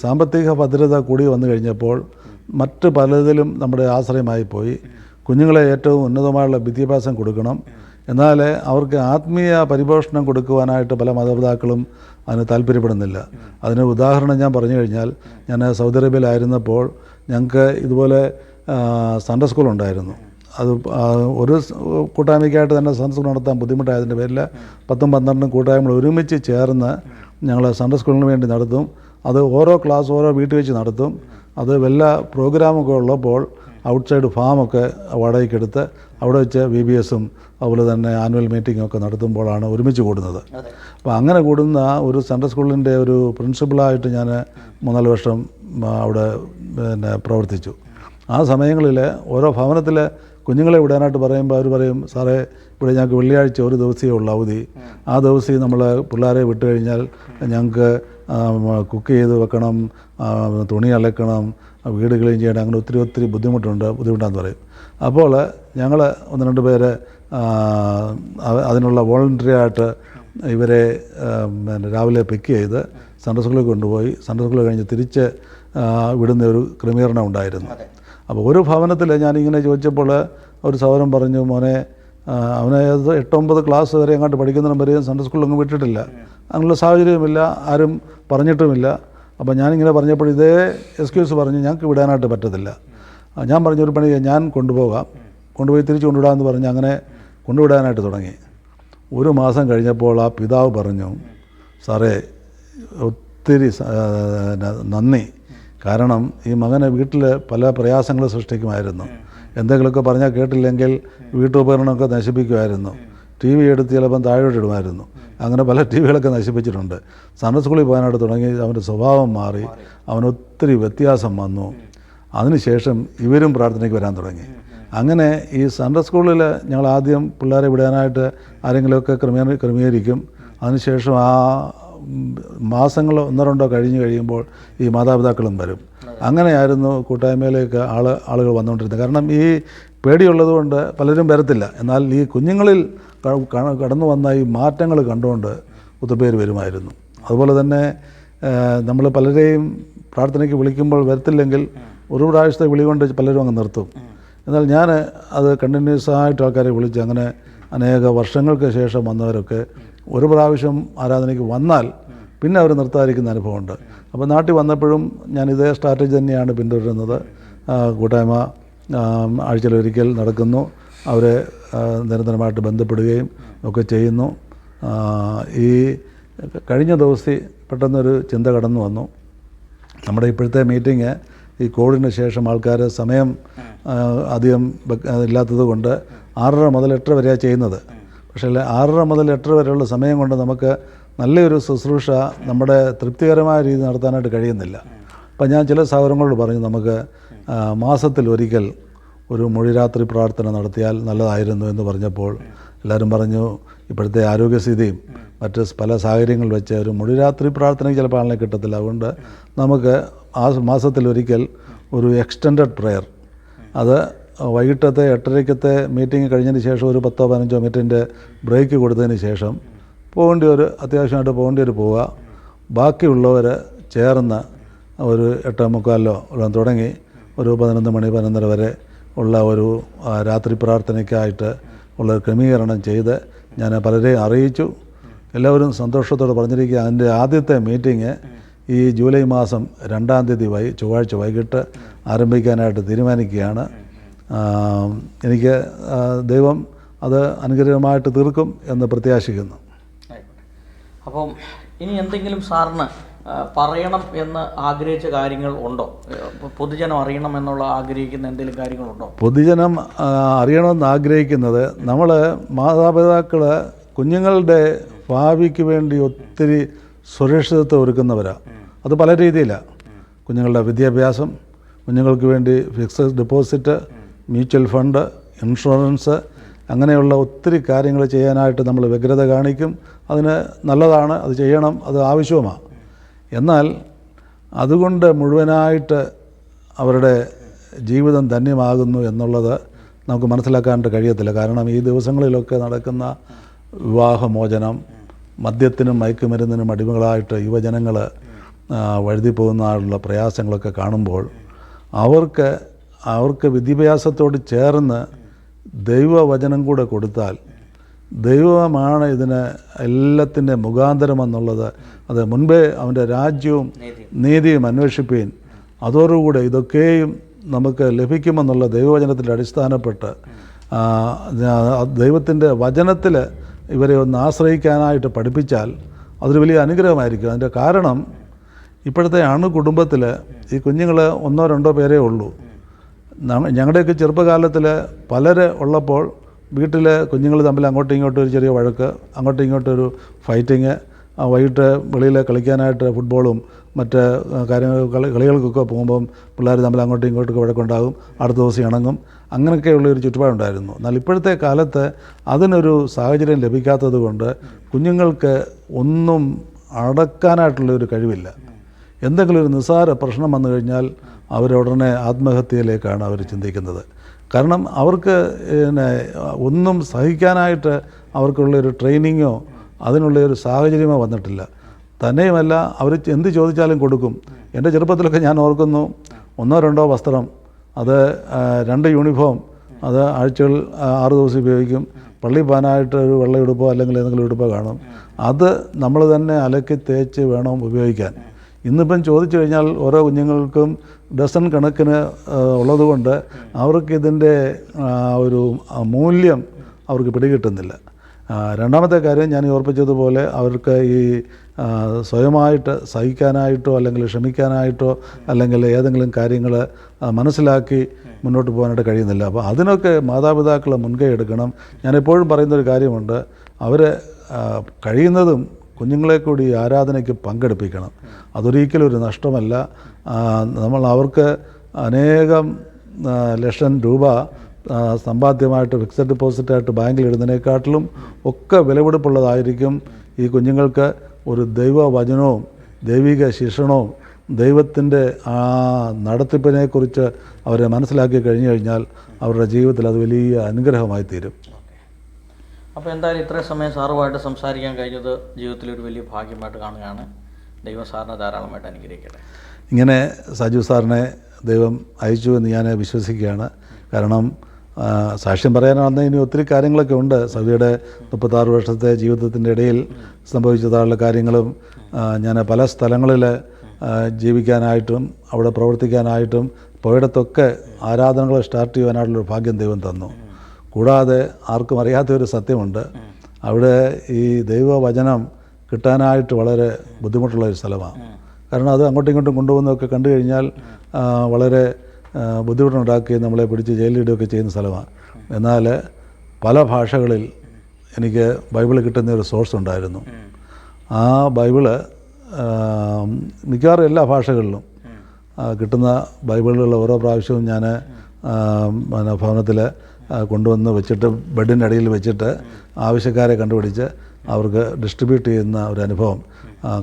സാമ്പത്തിക ഭദ്രത കൂടി വന്നു കഴിഞ്ഞപ്പോൾ മറ്റ് പലതിലും നമ്മുടെ ആശ്രയമായി പോയി. കുഞ്ഞുങ്ങളെ ഏറ്റവും ഉന്നതമായുള്ള വിദ്യാഭ്യാസം കൊടുക്കണം, എന്നാൽ അവർക്ക് ആത്മീയ പരിപോഷണം കൊടുക്കുവാനായിട്ട് പല മാതാപിതാക്കളും അതിന് താല്പര്യപ്പെടുന്നില്ല. അതിന് ഉദാഹരണം ഞാൻ പറഞ്ഞു കഴിഞ്ഞാൽ, ഞാൻ സൗദി അറേബ്യയിലായിരുന്നപ്പോൾ ഞങ്ങൾക്ക് ഇതുപോലെ സൺഡേ സ്കൂൾ ഉണ്ടായിരുന്നു. അത് ഒരു കൂട്ടായ്മയ്ക്കായിട്ട് തന്നെ സൺഡേ സ്കൂൾ നടത്താൻ ബുദ്ധിമുട്ടായതിൻ്റെ പേരിൽ 10-12 കൂട്ടായ്മകൾ ഒരുമിച്ച് ചേർന്ന് ഞങ്ങൾ സൺഡേ സ്കൂളിന് വേണ്ടി നടത്തും. അത് ഓരോ ക്ലാസ് ഓരോ വീട്ടിൽ വെച്ച് നടത്തും. അത് വല്ല പ്രോഗ്രാമൊക്കെ ഉള്ളപ്പോൾ ഔട്ട്സൈഡ് ഫാമൊക്കെ വാടകയ്ക്കെടുത്ത് അവിടെ വെച്ച് VBSഉം അതുപോലെ തന്നെ ആനുവൽ മീറ്റിങ്ങൊക്കെ നടത്തുമ്പോഴാണ് ഒരുമിച്ച് കൂടുന്നത്. അപ്പോൾ അങ്ങനെ കൂടുന്ന ഒരു സൺഡേ സ്കൂളിൻ്റെ ഒരു പ്രിൻസിപ്പളായിട്ട് ഞാൻ 3-4 വർഷം അവിടെ പ്രവർത്തിച്ചു. ആ സമയങ്ങളിൽ ഓരോ ഭവനത്തിൽ കുഞ്ഞുങ്ങളെ വിടാനായിട്ട് പറയുമ്പോൾ അവർ പറയും, സാറേ ഇവിടെ ഞങ്ങൾക്ക് വെള്ളിയാഴ്ച ഒരു ദിവസമേ ഉള്ളൂ അവധി. ആ ദിവസം നമ്മൾ പിള്ളേരെ വിട്ട് കഴിഞ്ഞാൽ ഞങ്ങൾക്ക് കുക്ക് ചെയ്ത് വെക്കണം, തുണി അലക്കണം, വീട് ക്ലീൻ ചെയ്യണം, അങ്ങനെ ഒത്തിരി ബുദ്ധിമുട്ടാന്ന് പറയും. അപ്പോൾ ഞങ്ങൾ 1-2 പേര് അതിനുള്ള വോളണ്ടറി ആയിട്ട് ഇവരെ രാവിലെ പിക്ക് ചെയ്ത് സൺഡേ സ്കൂളിൽ കൊണ്ടുപോയി സൺഡേ സ്കൂളിൽ കഴിഞ്ഞ് തിരിച്ച് വിടുന്ന ഒരു ക്രമീകരണം ഉണ്ടായിരുന്നു. അപ്പോൾ ഒരു ഭവനത്തിൽ ഞാനിങ്ങനെ ചോദിച്ചപ്പോൾ ഒരു സഹോദരൻ പറഞ്ഞു, മോനെ അവനെ 8-9 ക്ലാസ് വരെ അങ്ങോട്ട് പഠിക്കുന്നതിനും വരെയും സൺഡേ സ്കൂളിലൊന്നും വിട്ടിട്ടില്ല, അങ്ങനെയുള്ള സാഹചര്യമില്ല, ആരും പറഞ്ഞിട്ടുമില്ല. അപ്പോൾ ഞാനിങ്ങനെ പറഞ്ഞപ്പോൾ ഇതേ എക്സ്ക്യൂസ് പറഞ്ഞ് ഞങ്ങൾക്ക് വിടാനായിട്ട് പറ്റത്തില്ല. ഞാൻ പറഞ്ഞൊരു പണി ഞാൻ കൊണ്ടുപോയി തിരിച്ച് കൊണ്ടുവിടാമെന്ന് പറഞ്ഞ് അങ്ങനെ കൊണ്ടുവിടാനായിട്ട് തുടങ്ങി. 1 മാസം കഴിഞ്ഞപ്പോൾ ആ പിതാവ് പറഞ്ഞു, സാറേ ഒത്തിരി നന്ദി, കാരണം ഈ മകനെ വീട്ടിൽ പല പ്രയാസങ്ങൾ സൃഷ്ടിക്കുമായിരുന്നു, എന്തെങ്കിലുമൊക്കെ പറഞ്ഞാൽ കേട്ടില്ലെങ്കിൽ വീട്ടുപകരണമൊക്കെ നശിപ്പിക്കുമായിരുന്നു, TV എടുത്ത് ചിലപ്പം താഴോട്ടിടുമായിരുന്നു, അങ്ങനെ പല TVകളൊക്കെ നശിപ്പിച്ചിട്ടുണ്ട്. സൺഡേ സ്കൂളിൽ പോകാനായിട്ട് തുടങ്ങി അവൻ്റെ സ്വഭാവം മാറി, അവനൊത്തിരി വ്യത്യാസം വന്നു. അതിനുശേഷം ഇവരും പ്രാർത്ഥനയ്ക്ക് വരാൻ തുടങ്ങി. അങ്ങനെ ഈ സൺഡേ സ്കൂളിൽ ഞങ്ങൾ ആദ്യം പിള്ളേരെ വിടാനായിട്ട് ആരെങ്കിലുമൊക്കെ ക്രമീകരിക്കും. അതിനുശേഷം ആ മാസങ്ങൾ 1-2 കഴിഞ്ഞ് കഴിയുമ്പോൾ ഈ മാതാപിതാക്കളും വരും. അങ്ങനെയായിരുന്നു കൂട്ടായ്മയിലേക്ക് ആളുകൾ വന്നുകൊണ്ടിരുന്നത്. കാരണം ഈ പേടിയുള്ളതുകൊണ്ട് പലരും വരത്തില്ല. എന്നാൽ ഈ കുഞ്ഞുങ്ങളിൽ കടന്നു വന്ന ഈ മാറ്റങ്ങൾ കണ്ടുകൊണ്ട് ഒത്തുപേര് വരുമായിരുന്നു. അതുപോലെ തന്നെ നമ്മൾ പലരെയും പ്രാർത്ഥനയ്ക്ക് വിളിക്കുമ്പോൾ വരത്തില്ലെങ്കിൽ ഒരു പ്രാവശ്യത്തെ വിളി കൊണ്ട് പലരും അങ്ങ് നിർത്തും. എന്നാൽ ഞാൻ അത് കണ്ടിന്യൂസ് ആയിട്ട് ആൾക്കാരെ വിളിച്ച് അങ്ങനെ അനേക വർഷങ്ങൾക്ക് ശേഷം വന്നവരൊക്കെ ഒരു പ്രാവശ്യം ആരാധനയ്ക്ക് വന്നാൽ പിന്നെ അവർ നിർത്താതിരിക്കുന്ന അനുഭവമുണ്ട്. അപ്പോൾ നാട്ടിൽ വന്നപ്പോഴും ഞാൻ ഇതേ സ്ട്രാറ്റജി തന്നെയാണ് പിന്തുടരുന്നത്. കൂട്ടായ്മ ആഴ്ചയിലൊരിക്കൽ നടക്കുന്നു, അവരെ നിരന്തരമായിട്ട് ബന്ധപ്പെടുകയും ഒക്കെ ചെയ്യുന്നു. ഈ കഴിഞ്ഞ ദിവസം പെട്ടെന്നൊരു ചിന്ത കടന്നു വന്നു. നമ്മുടെ ഇപ്പോഴത്തെ മീറ്റിംഗ് ഈ കോവിഡിന് ശേഷം ആൾക്കാർ സമയം അധികം ഇല്ലാത്തത് കൊണ്ട് 6:30 മുതൽ 8:00 വരെയാണ് ചെയ്യുന്നത്. പക്ഷേ 6:30 മുതൽ 8:00 വരെയുള്ള സമയം കൊണ്ട് നമുക്ക് നല്ലൊരു ശുശ്രൂഷ നമ്മുടെ തൃപ്തികരമായ രീതി നടത്താനായിട്ട് കഴിയുന്നില്ല. അപ്പം ഞാൻ ചില സഹോദരങ്ങളോട് പറഞ്ഞു, നമുക്ക് മാസത്തിലൊരിക്കൽ ഒരു മൊഴിരാത്രി പ്രാർത്ഥന നടത്തിയാൽ നല്ലതായിരുന്നു എന്ന് പറഞ്ഞപ്പോൾ എല്ലാവരും പറഞ്ഞു, ഇപ്പോഴത്തെ ആരോഗ്യസ്ഥിതിയും മറ്റ് പല സാഹചര്യങ്ങൾ വെച്ച് ഒരു മൊഴിരാത്രി പ്രാർത്ഥനയ്ക്ക് ചിലപ്പോൾ ആളിനെ കിട്ടത്തില്ല. അതുകൊണ്ട് നമുക്ക് ആ മാസത്തിലൊരിക്കൽ ഒരു എക്സ്റ്റൻഡഡ് പ്രെയർ, അത് വൈകിട്ടത്തെ 8:30 മീറ്റിംഗ് കഴിഞ്ഞതിന് ശേഷം ഒരു 10-15 മിനിറ്റിൻ്റെ ബ്രേക്ക് കൊടുത്തതിന് ശേഷം അത്യാവശ്യമായിട്ട് പോകേണ്ടവർ പോവുക, ബാക്കിയുള്ളവർ ചേർന്ന് ഒരു 8:45 തുടങ്ങി ഒരു 11 മണി 11:30 വരെ ഉള്ള ഒരു രാത്രി പ്രാർത്ഥനയ്ക്കായിട്ട് ഉള്ള ക്രമീകരണം ചെയ്ത് ഞാൻ പലരെയും അറിയിച്ചു. എല്ലാവരും സന്തോഷത്തോടെ പറഞ്ഞിരിക്കുക. അതിൻ്റെ ആദ്യത്തെ മീറ്റിംഗ് ഈ ജൂലൈ മാസം 2-ാം തീയതി ചൊവ്വാഴ്ച വൈകിട്ട് ആരംഭിക്കാനായിട്ട് തീരുമാനിക്കുകയാണ്. എനിക്ക് ദൈവം അത് അനുഗ്രഹമായിട്ട് തീർക്കും എന്ന് പ്രത്യാശിക്കുന്നു. അപ്പം ഇനി എന്തെങ്കിലും സാറിന് പറയണം എന്ന് ആഗ്രഹിച്ച കാര്യങ്ങൾ ഉണ്ടോ? പൊതുജനം അറിയണം എന്നുള്ള ആഗ്രഹിക്കുന്ന എന്തെങ്കിലും കാര്യങ്ങളുണ്ടോ? പൊതുജനം അറിയണമെന്ന് ആഗ്രഹിക്കുന്നത്, നമ്മൾ മാതാപിതാക്കൾ കുഞ്ഞുങ്ങളുടെ ഭാവിക്ക് വേണ്ടി ഒത്തിരി സുരക്ഷിതത്വം ഒരുക്കുന്നവരാണ്. അത് പല രീതിയിലാണ്. കുഞ്ഞുങ്ങളുടെ വിദ്യാഭ്യാസം, കുഞ്ഞുങ്ങൾക്ക് വേണ്ടി fixed deposit, mutual fund, insurance, അങ്ങനെയുള്ള ഒത്തിരി കാര്യങ്ങൾ ചെയ്യാനായിട്ട് നമ്മൾ വ്യഗ്രത കാണിക്കും. അതിന് നല്ലതാണ്, അത് ചെയ്യണം, അത് ആവശ്യവുമാണ്. എന്നാൽ അതുകൊണ്ട് മുഴുവനായിട്ട് അവരുടെ ജീവിതം ധന്യമാകുന്നു എന്നുള്ളത് നമുക്ക് മനസ്സിലാക്കാനായിട്ട് കഴിയത്തില്ല. കാരണം ഈ ദിവസങ്ങളിലൊക്കെ നടക്കുന്ന വിവാഹമോചനം, മദ്യത്തിനും മയക്കുമരുന്നിനും അടിമകളായിട്ട് യുവജനങ്ങൾ വഴുതിപ്പോകുന്നതിനുള്ള പ്രയാസങ്ങളൊക്കെ കാണുമ്പോൾ അവർക്ക് വിദ്യാഭ്യാസത്തോട് ചേർന്ന് ദൈവവചനം കൂടെ കൊടുത്താൽ, ദൈവമാണ് ഇതിന് എല്ലാത്തിൻ്റെ മുഖാന്തരമെന്നുള്ളത്, അത് മുൻപേ അവൻ്റെ രാജ്യവും നീതിയും അന്വേഷിപ്പീൻ, അതോടുകൂടെ ഇതൊക്കെയും നമുക്ക് ലഭിക്കുമെന്നുള്ള ദൈവവചനത്തിൻ്റെ അടിസ്ഥാനപ്പെട്ട് ദൈവത്തിൻ്റെ വചനത്തിൽ ഇവരെ ഒന്ന് ആശ്രയിക്കാനായിട്ട് പഠിപ്പിച്ചാൽ അതൊരു വലിയ അനുഗ്രഹമായിരിക്കും. അതിൻ്റെ കാരണം ഇപ്പോഴത്തെ കുടുംബത്തിൽ ഈ കുഞ്ഞുങ്ങൾ 1-2 പേരേ ഉള്ളൂ. ഞങ്ങളുടെയൊക്കെ ചെറുപ്പകാലത്തിൽ പലര് ഉള്ളപ്പോൾ വീട്ടിൽ കുഞ്ഞുങ്ങൾ തമ്മിൽ അങ്ങോട്ടും ഇങ്ങോട്ടും ഒരു ചെറിയ വഴക്ക്, അങ്ങോട്ടും ഇങ്ങോട്ടും ഒരു ഫൈറ്റിങ്, വൈകിട്ട് വെളിയിൽ കളിക്കാനായിട്ട് ഫുട്ബോളും മറ്റ് കളികൾക്കൊക്കെ പോകുമ്പം പിള്ളേർ തമ്മിൽ അങ്ങോട്ടും ഇങ്ങോട്ടൊക്കെ വഴക്കുണ്ടാകും. അടുത്ത ദിവസം ഇണങ്ങും. അങ്ങനെയൊക്കെയുള്ളൊരു ചുറ്റുപാടുണ്ടായിരുന്നു. എന്നാൽ ഇപ്പോഴത്തെ കാലത്ത് അതിനൊരു സാഹചര്യം ലഭിക്കാത്തത് കൊണ്ട് കുഞ്ഞുങ്ങൾക്ക് ഒന്നും അടക്കാനായിട്ടുള്ളൊരു കഴിവില്ല. എന്തെങ്കിലും ഒരു നിസ്സാര പ്രശ്നം വന്നു കഴിഞ്ഞാൽ അവരുടനെ ആത്മഹത്യയിലേക്കാണ് അവർ ചിന്തിക്കുന്നത്. കാരണം അവർക്ക് പിന്നെ ഒന്നും സഹിക്കാനായിട്ട് അവർക്കുള്ളൊരു ട്രെയിനിങ്ങോ അതിനുള്ളൊരു സാഹചര്യമോ വന്നിട്ടില്ല. തന്നെയുമല്ല, അവർ എന്ത് ചോദിച്ചാലും കൊടുക്കും. എൻ്റെ ചെറുപ്പത്തിലൊക്കെ ഞാൻ ഓർക്കുന്നു, 1-2 വസ്ത്രം, അത് 2 യൂണിഫോം, അത് ആഴ്ചകൾ 6 ദിവസം ഉപയോഗിക്കും. പള്ളി പോകാനായിട്ട് ഒരു വെള്ള ഉടുപ്പോ അല്ലെങ്കിൽ ഏതെങ്കിലും ഉടുപ്പോ കാണും. അത് നമ്മൾ തന്നെ അലക്കി തേച്ച് വേണം ഉപയോഗിക്കാൻ. ഇന്നിപ്പം ചോദിച്ചു കഴിഞ്ഞാൽ ഓരോ കുഞ്ഞുങ്ങൾക്കും ഡസൻ കണക്കിന് ഉള്ളതുകൊണ്ട് അവർക്കിതിൻ്റെ ഒരു മൂല്യം അവർക്ക് പിടികിട്ടുന്നില്ല. രണ്ടാമത്തെ കാര്യം, ഞാൻ ഓർപ്പിച്ചതുപോലെ അവർക്ക് ഈ സ്വയമായിട്ട് സഹിക്കാനായിട്ടോ അല്ലെങ്കിൽ ക്ഷമിക്കാനായിട്ടോ അല്ലെങ്കിൽ ഏതെങ്കിലും കാര്യങ്ങൾ മനസ്സിലാക്കി മുന്നോട്ട് പോകാനായിട്ട് കഴിയുന്നില്ല. അപ്പോൾ അതിനൊക്കെ മാതാപിതാക്കൾ മുൻകൈ എടുക്കണം. ഞാനെപ്പോഴും പറയുന്നൊരു കാര്യമുണ്ട്, അവർ കഴിയുന്നതും കുഞ്ഞുങ്ങളെ കൂടി ആരാധനയ്ക്ക് പങ്കെടുപ്പിക്കണം. അതൊരിക്കലും ഒരു നഷ്ടമല്ല. നമ്മൾ അവർക്ക് അനേകം ലക്ഷം രൂപ സമ്പാദ്യമായിട്ട് ഫിക്സഡ് ഡെപ്പോസിറ്റായിട്ട് ബാങ്കിൽ ഇടുന്നതിനെക്കാട്ടിലും ഒക്കെ വിലപിടിപ്പുള്ളതായിരിക്കും ഈ കുഞ്ഞുങ്ങൾക്ക് ഒരു ദൈവവചനവും ദൈവിക ശിക്ഷണവും ദൈവത്തിൻ്റെ ആ നടത്തിപ്പിനെക്കുറിച്ച് അവരെ മനസ്സിലാക്കി കഴിഞ്ഞു കഴിഞ്ഞാൽ അവരുടെ ജീവിതത്തിൽ അത് വലിയ അനുഗ്രഹമായി തീരും. അപ്പോൾ എന്തായാലും ഇത്രയും സമയം സാറുമായിട്ട് സംസാരിക്കാൻ കഴിഞ്ഞത് ജീവിതത്തിലൊരു വലിയ ഭാഗ്യമായിട്ട് കാണുകയാണ്. ദൈവം സാറിനെ ധാരാളമായിട്ട് അനുഗ്രഹിക്കട്ടെ. ഇങ്ങനെ സജു സാറിനെ ദൈവം അയച്ചു എന്ന് ഞാൻ വിശ്വസിക്കുകയാണ്. കാരണം സാക്ഷ്യം പറയാനാണെന്ന് ഇനി ഒത്തിരി കാര്യങ്ങളൊക്കെ ഉണ്ട്. സഭയുടെ 36 വർഷത്തെ ജീവിതത്തിൻ്റെ ഇടയിൽ സംഭവിച്ചതായുള്ള കാര്യങ്ങളും ഞാൻ പല സ്ഥലങ്ങളിൽ ജീവിക്കാനായിട്ടും അവിടെ പ്രവർത്തിക്കാനായിട്ടും പോയിടത്തൊക്കെ ആരാധനകൾ സ്റ്റാർട്ട് ചെയ്യാനായിട്ടുള്ളൊരു ഭാഗ്യം ദൈവം തന്നു. കൂടാതെ ആർക്കും അറിയാത്തൊരു സത്യമുണ്ട്, അവിടെ ഈ ദൈവവചനം കിട്ടാനായിട്ട് വളരെ ബുദ്ധിമുട്ടുള്ളൊരു സ്ഥലമാണ്. കാരണം അത് അങ്ങോട്ടും ഇങ്ങോട്ടും കൊണ്ടുപോകുന്നതൊക്കെ കണ്ടു കഴിഞ്ഞാൽ വളരെ ബുദ്ധിമുട്ടുണ്ടാക്കി നമ്മളെ പിടിച്ച് ജയിലിടുകയൊക്കെ ചെയ്യുന്ന സ്ഥലമാണ്. എന്നാൽ പല ഭാഷകളിൽ എനിക്ക് ബൈബിൾ കിട്ടുന്ന ഒരു സോഴ്സ് ഉണ്ടായിരുന്നു. ആ ബൈബിള് മിക്കവാറും എല്ലാ ഭാഷകളിലും കിട്ടുന്ന ബൈബിളുള്ള ഓരോ പ്രാവശ്യവും ഞാൻ ഭവനത്തിൽ കൊണ്ടുവന്ന് വെച്ചിട്ട് ബെഡിൻ്റെ അടിയിൽ വെച്ചിട്ട് ആവശ്യക്കാരെ കണ്ടുപിടിച്ച് അവർക്ക് ഡിസ്ട്രിബ്യൂട്ട് ചെയ്യുന്ന ഒരു അനുഭവം.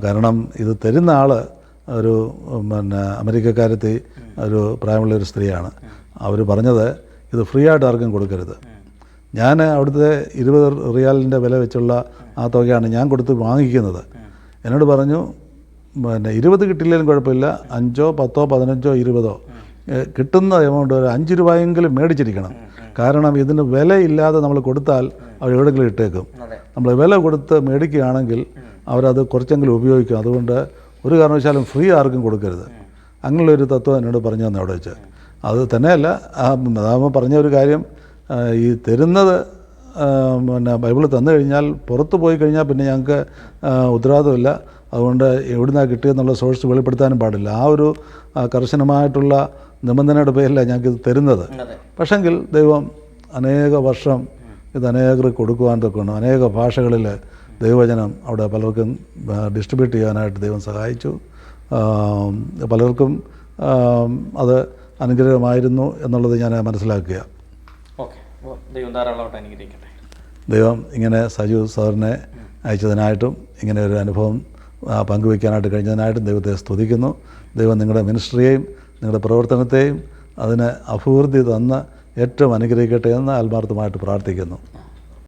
കാരണം ഇത് തരുന്ന ആൾ ഒരു അമേരിക്കക്കാരത്തി ഒരു പ്രായമുള്ളൊരു സ്ത്രീയാണ്. അവർ പറഞ്ഞത് ഇത് ഫ്രീ ആയിട്ട് ആർക്കും കൊടുക്കരുത്. ഞാൻ അവിടുത്തെ 20 റിയാലിൻ്റെ വില വെച്ചുള്ള ആ തുകയാണ് ഞാൻ കൊടുത്ത് വാങ്ങിക്കുന്നത്. എന്നോട് പറഞ്ഞു 20 കിട്ടിയില്ലെങ്കിലും കുഴപ്പമില്ല, 5, 10, 15, 20 കിട്ടുന്ന എമൗണ്ട് ഒരു 5 രൂപയെങ്കിലും മേടിച്ചിരിക്കണം. കാരണം ഇതിന് വിലയില്ലാതെ നമ്മൾ കൊടുത്താൽ അവർ എവിടെയെങ്കിലും ഇട്ടേക്കും. നമ്മൾ വില കൊടുത്ത് മേടിക്കുകയാണെങ്കിൽ അവരത് കുറച്ചെങ്കിലും ഉപയോഗിക്കും. അതുകൊണ്ട് ഒരു കാരണവശാലും ഫ്രീ ആർക്കും കൊടുക്കരുത്. അങ്ങനെയുള്ളൊരു തത്വം എന്നോട് പറഞ്ഞു തന്നെ അവിടെ വെച്ച്. അത് തന്നെയല്ല, അതാകുമ്പോൾ പറഞ്ഞ ഒരു കാര്യം, ഈ തരുന്നത് ബൈബിൾ തന്നു കഴിഞ്ഞാൽ പുറത്ത് പോയി കഴിഞ്ഞാൽ പിന്നെ ഞങ്ങൾക്ക് ഉത്തരവാദിത്തമില്ല. അതുകൊണ്ട് എവിടുന്നാണ് കിട്ടിയെന്നുള്ള സോഴ്സ് വെളിപ്പെടുത്താനും പാടില്ല. ആ ഒരു കർശനമായിട്ടുള്ള നിബന്ധനയുടെ പേരിലാണ് ഞങ്ങൾക്കിത് തരുന്നത്. പക്ഷെങ്കിൽ ദൈവം അനേക വർഷം ഇത് അനേകർക്ക് കൊടുക്കുവാൻ തൊക്കണം. അനേക ഭാഷകളിൽ ദൈവവചനം അവിടെ പലർക്കും ഡിസ്ട്രിബ്യൂട്ട് ചെയ്യാനായിട്ട് ദൈവം സഹായിച്ചു. പലർക്കും അത് അനുഗ്രഹമായിരുന്നു എന്നുള്ളത് ഞാൻ മനസ്സിലാക്കുക. ദൈവം ഇങ്ങനെ സജു സാറിനെ അയച്ചതിനായിട്ടും ഇങ്ങനെ ഒരു അനുഭവം പങ്കുവയ്ക്കാനായിട്ട് കഴിഞ്ഞതിനായിട്ടും ദൈവത്തെ സ്തുതിക്കുന്നു. ദൈവം നിങ്ങളുടെ മിനിസ്ട്രിയെയും നിങ്ങളുടെ പ്രവർത്തനത്തെയും അതിന് അഭിവൃദ്ധി തന്ന് ഏറ്റവും അനുഗ്രഹിക്കട്ടെ എന്ന് ആത്മാർത്ഥമായിട്ട് പ്രാർത്ഥിക്കുന്നു.